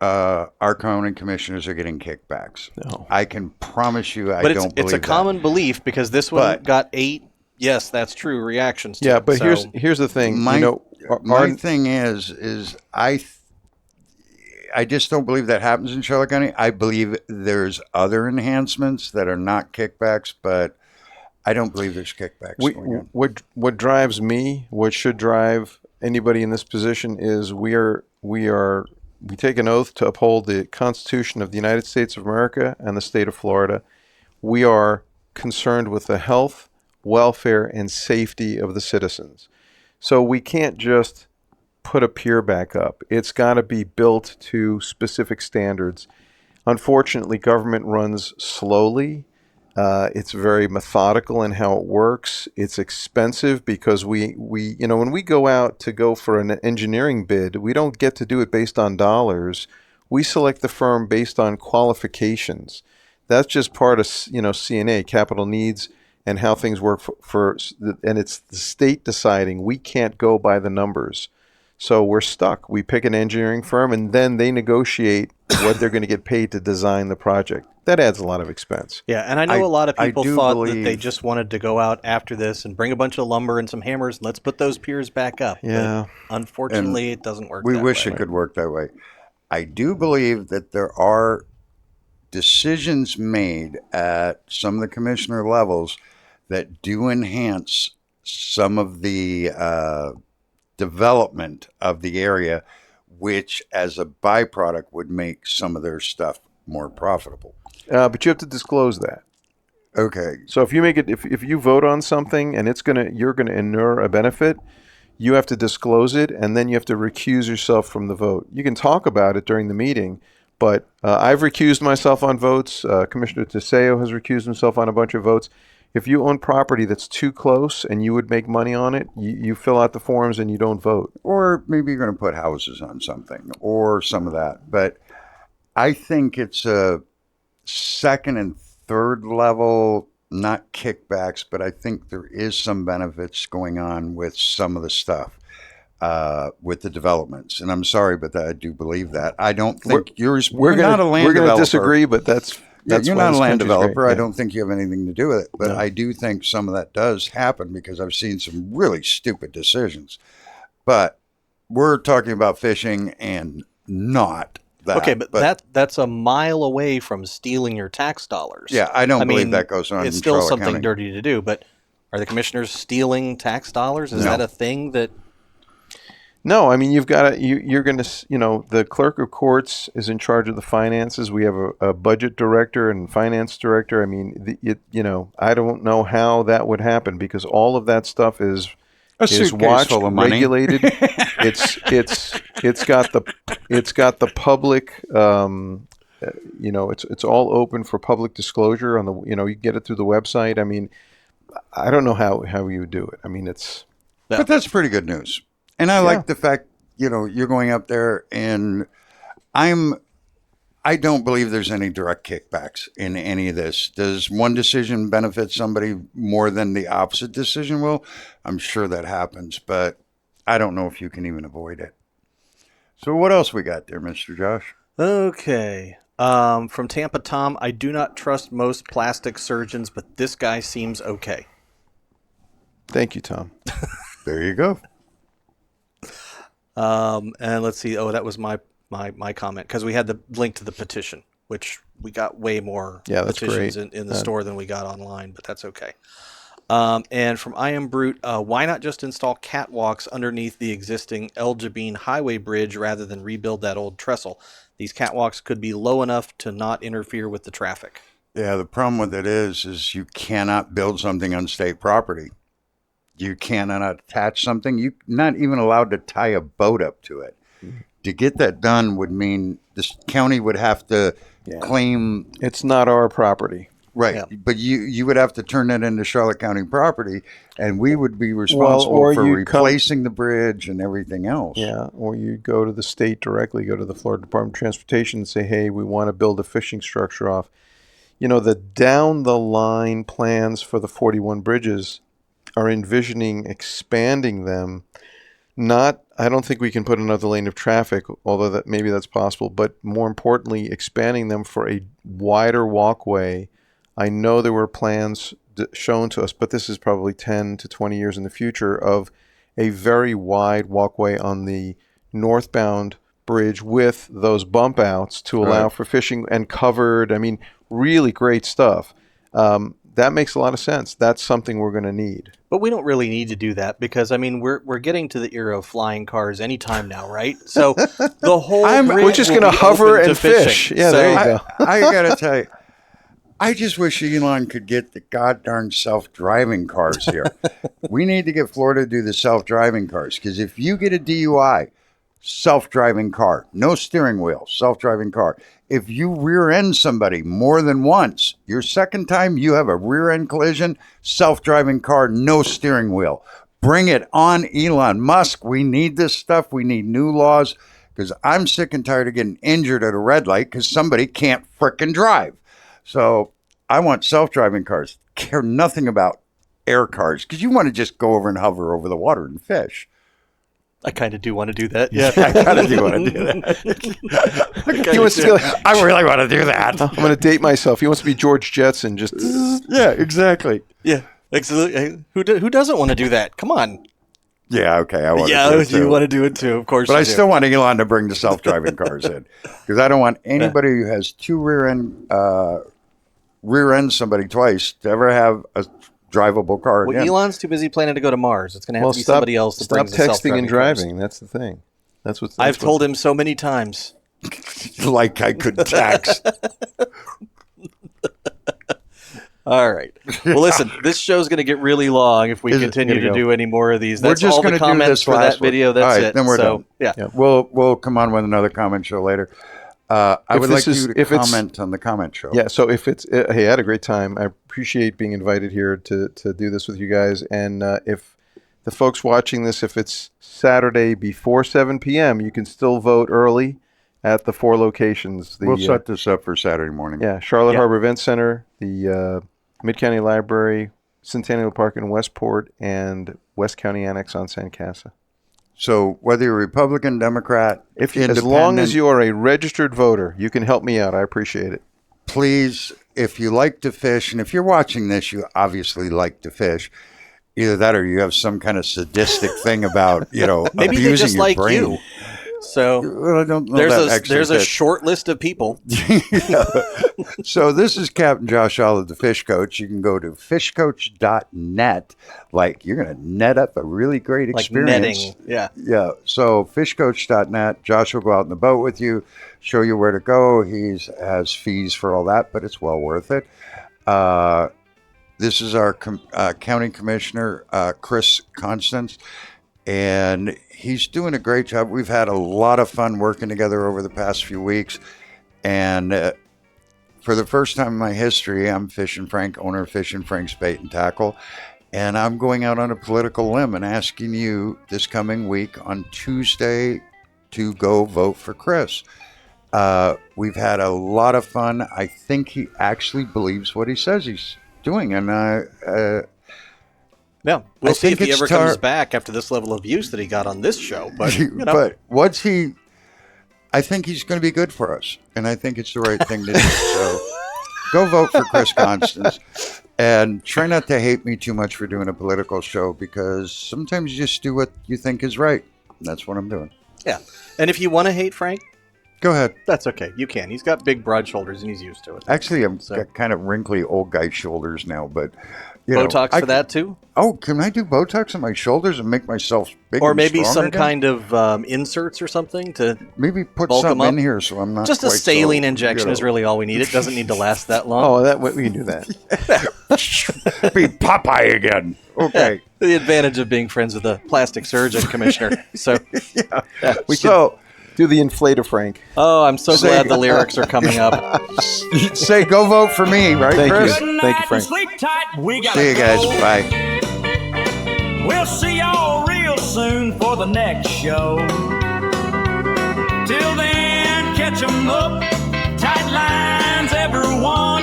B: our county commissioners are getting kickbacks.
D: No.
B: I can promise you I
C: don't
B: believe
C: it's a common belief because this one got 8, yes, that's true, reactions to it.
D: But here's the thing.
B: My thing is I just don't believe that happens in Charlotte County. I believe there's other enhancements that are not kickbacks, but I don't believe there's kickbacks going on.
D: What drives me, what should drive anybody in this position is we take an oath to uphold the Constitution of the United States of America and the state of Florida. We are concerned with the health, welfare, and safety of the citizens. So we can't just put a pier back up. It's got to be built to specific standards. Unfortunately, government runs slowly. It's very methodical in how it works. It's expensive because we when we go out to go for an engineering bid, we don't get to do it based on dollars. We select the firm based on qualifications. That's just part of CNA, capital needs, and how things work and it's the state deciding. We can't go by the numbers. So we're stuck. We pick an engineering firm, and then they negotiate what they're going to get paid to design the project. That adds a lot of expense.
C: Yeah, and I know a lot of
B: I
C: people
B: do
C: thought that they
B: believe-
C: just wanted to go out after this and bring a bunch of lumber and some hammers and let's put those piers back up.
D: Yeah.
C: But unfortunately, it doesn't work
B: We
C: that
B: wish
C: way.
B: it could work that way. I do believe that there are decisions made at some of the commissioner levels that do enhance some of the development of the area, which as a byproduct would make some of their stuff more profitable.
D: But you have to disclose that.
B: Okay.
D: So if you make it, if you vote on something and you're gonna inure a benefit, you have to disclose it, and then you have to recuse yourself from the vote. You can talk about it during the meeting, but I've recused myself on votes. Commissioner Teseo has recused himself on a bunch of votes. If you own property that's too close and you would make money on it, you fill out the forms and you don't vote.
B: Or maybe you're going to put houses on something or some of that. But I think it's a second and third level, not kickbacks, but I think there is some benefits going on with some of the stuff with the developments. And I'm sorry, but I do believe that. I don't think you're not a land
D: we're gonna
B: developer.
D: disagree, but that's
B: You're
D: why
B: not a
D: this
B: land
D: country's great.
B: developer. I
D: Yeah.
B: don't think you have anything to do with it. But
D: No.
B: I do think some of that does happen because I've seen some really stupid decisions. But we're talking about fishing and not that.
C: Okay, but that's a mile away from stealing your tax dollars.
B: Yeah, I don't believe
C: mean,
B: that goes on
C: It's
B: in
C: still
B: Charlotte
C: something
B: County.
C: dirty to do, but are the commissioners stealing tax dollars? Is
B: No.
C: that a thing that...
D: No, I mean you've got to. You're going to. The clerk of courts is in charge of the finances. We have a budget director and finance director. I mean, I don't know how that would happen because all of that stuff is
B: suitcase
D: watched,
B: full of money.
D: regulated. it's got the public. It's all open for public disclosure on the. You get it through the website. I mean, I don't know how you would do it. I mean, it's.
B: But that's pretty good news. And I like the fact, you're going up there and I don't believe there's any direct kickbacks in any of this. Does one decision benefit somebody more than the opposite decision will? I'm sure that happens, but I don't know if you can even avoid it. So what else we got there, Mr. Josh?
C: Okay. From Tampa Tom, I do not trust most plastic surgeons, but this guy seems okay.
D: Thank you, Tom.
B: There you go.
C: And let's see. Oh, that was my comment because we had the link to the petition, which we got way more
D: Yeah, that's
C: petitions
D: great.
C: in the store than we got online, but that's okay. And from I Am Brute, why not just install catwalks underneath the existing Jobean highway bridge rather than rebuild that old trestle? These catwalks could be low enough to not interfere with the traffic.
B: Yeah, the problem with it is you cannot build something on state property. You cannot attach something. You're not even allowed to tie a boat up to it. To get that done would mean this county would have to claim.
D: It's not our property.
B: Right,
C: Yeah.
B: but you would have to turn it into Charlotte County property, and we would be responsible
D: or
B: for
D: you
B: replacing the bridge and everything else.
D: Yeah, or you go to the state directly, go to the Florida Department of Transportation and say, hey, we want to build a fishing structure off. The down the line plans for the 41 bridges are envisioning expanding them. I don't think we can put another lane of traffic, although maybe that's possible, but more importantly, expanding them for a wider walkway. I know there were plans shown to us, but this is probably 10 to 20 years in the future, of a very wide walkway on the northbound bridge with those bump outs to allow for fishing and covered. I mean, really great stuff. That makes a lot of sense. That's something we're going to need.
C: But we don't really need to do that because, I mean, we're getting to the era of flying cars anytime now, right? So the whole bridge
D: We're just
C: will
D: going to
C: be
D: hover
C: open to
D: and fish.
C: fishing.
D: Yeah,
C: So-
D: there you go.
B: I gotta tell you, I just wish Elon could get the goddamn self-driving cars here. We need to get Florida to do the self-driving cars, because if you get a DUI, self-driving car, no steering wheel, self-driving car. If you rear end somebody more than once, your second time you have a rear end collision, self-driving car, no steering wheel. Bring it on, Elon Musk. We need this stuff. We need new laws, because I'm sick and tired of getting injured at a red light because somebody can't frickin' drive. So I want self-driving cars. Care nothing about air cars, because you want to just go over and hover over the water and fish.
C: I kind of do want to do that. Yeah.
B: I kind of do want to do that.
D: He wants to be like,
B: I really want to do that.
D: I'm going to date myself. He wants to be George Jetson. Just
B: Yeah, exactly.
C: Yeah. Absolutely. Who doesn't want to do that? Come on.
B: Yeah, okay. I want to do
C: Yeah,
B: it too.
C: you want to do it too. Of course.
B: But
C: you
B: I
C: do.
B: still want Elon to bring the self-driving cars in, because I don't want anybody who has two rear end somebody twice to ever have a drivable car
C: Well,
B: again.
C: Elon's too busy planning to go to Mars. It's going to have to be somebody else that
D: stop
C: brings the
D: texting
C: self-driving
D: and
C: cars.
D: driving. That's the thing.
C: I've told him so many times.
B: Like I could text.
C: All right. Well, listen, this show's going to get really long if we continue to do any more of these.
B: We're
C: That's
B: just
C: all the
B: gonna do
C: comments
B: this
C: for
B: last
C: that video.
B: one.
C: That's
B: All right,
C: it.
B: then we're
C: so,
B: done.
C: Yeah.
B: We'll come on with another comment show later. I would like you to comment on the comment show.
D: Yeah, so if it's, hey, I had a great time. I appreciate being invited here to do this with you guys. And if the folks watching this, if it's Saturday before 7 p.m., you can still vote early at the 4 locations.
B: We'll set this up for Saturday morning.
D: Yeah, Charlotte Harbor Event Center, the Mid-County Library, Centennial Park in Westport, and West County Annex on San Casa.
B: So whether you're Republican, Democrat,
D: As long as you are a registered voter, you can help me out. I appreciate it.
B: Please, if you like to fish, and if you're watching this, you obviously like to fish. Either that or you have some kind of sadistic thing about,
C: Maybe
B: abusing
C: they just
B: your
C: like
B: brain.
C: you. So
B: Well, I don't know
C: there's a short list of people.
B: So this is Captain Josh Olive, the Fish Coach. You can go to fishcoach.net. Like, you're going to net up a really great
C: Like
B: experience.
C: netting. Yeah.
B: Yeah. So fishcoach.net. Josh will go out in the boat with you, show you where to go. He has fees for all that, but it's well worth it. This is our county commissioner, Chris Constance, and he's doing a great job. We've had a lot of fun working together over the past few weeks, and for the first time in my history, I'm Fishin Frank, owner of Fishin Frank's Bait and Tackle, and I'm going out on a political limb and asking you this coming week on Tuesday to go vote for Chris. We've had a lot of fun. I think he actually believes what he says he's doing, and
C: Yeah, we'll see if he ever
B: it's
C: comes back after this level of abuse that he got on this show. But
B: but what's he? I think he's going to be good for us, and I think it's the right thing to do. So go vote for Chris Constance, and try not to hate me too much for doing a political show, because sometimes you just do what you think is right. And that's what I'm doing.
C: yeah, and if you want to hate Frank,
B: Go ahead.
C: that's okay. You can. He's got big, broad shoulders, and he's used to it.
B: Actually, I've got kind of wrinkly old guy shoulders now, but
C: Botox for that too,
B: Oh, can I do Botox on my shoulders and make myself big?
C: or
B: and
C: maybe
B: stronger
C: some
B: again?
C: kind of inserts or something to.
B: Maybe put
C: bulk 'em
B: something in
C: up?
B: here so I'm not
C: Just a
B: quite
C: saline
B: so,
C: injection is really all we need. It doesn't need to last that long.
D: Oh, we can do that.
B: be Popeye again. Okay.
C: The advantage of being friends with a plastic surgeon, Commissioner. So,
D: We can do the inflator, Frank.
C: oh, I'm so glad the lyrics are coming up.
B: Say go vote for me, right,
D: Thank
B: Chris?
D: you. Thank you, Frank.
E: Sleep tight. We gotta
B: See you guys.
E: go.
B: Bye.
E: We'll see y'all real soon for the next show. Till then, catch 'em up. Tight lines, everyone.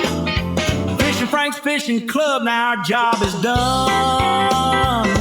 E: Fishin' Frank's Fishing Club. Now our job is done.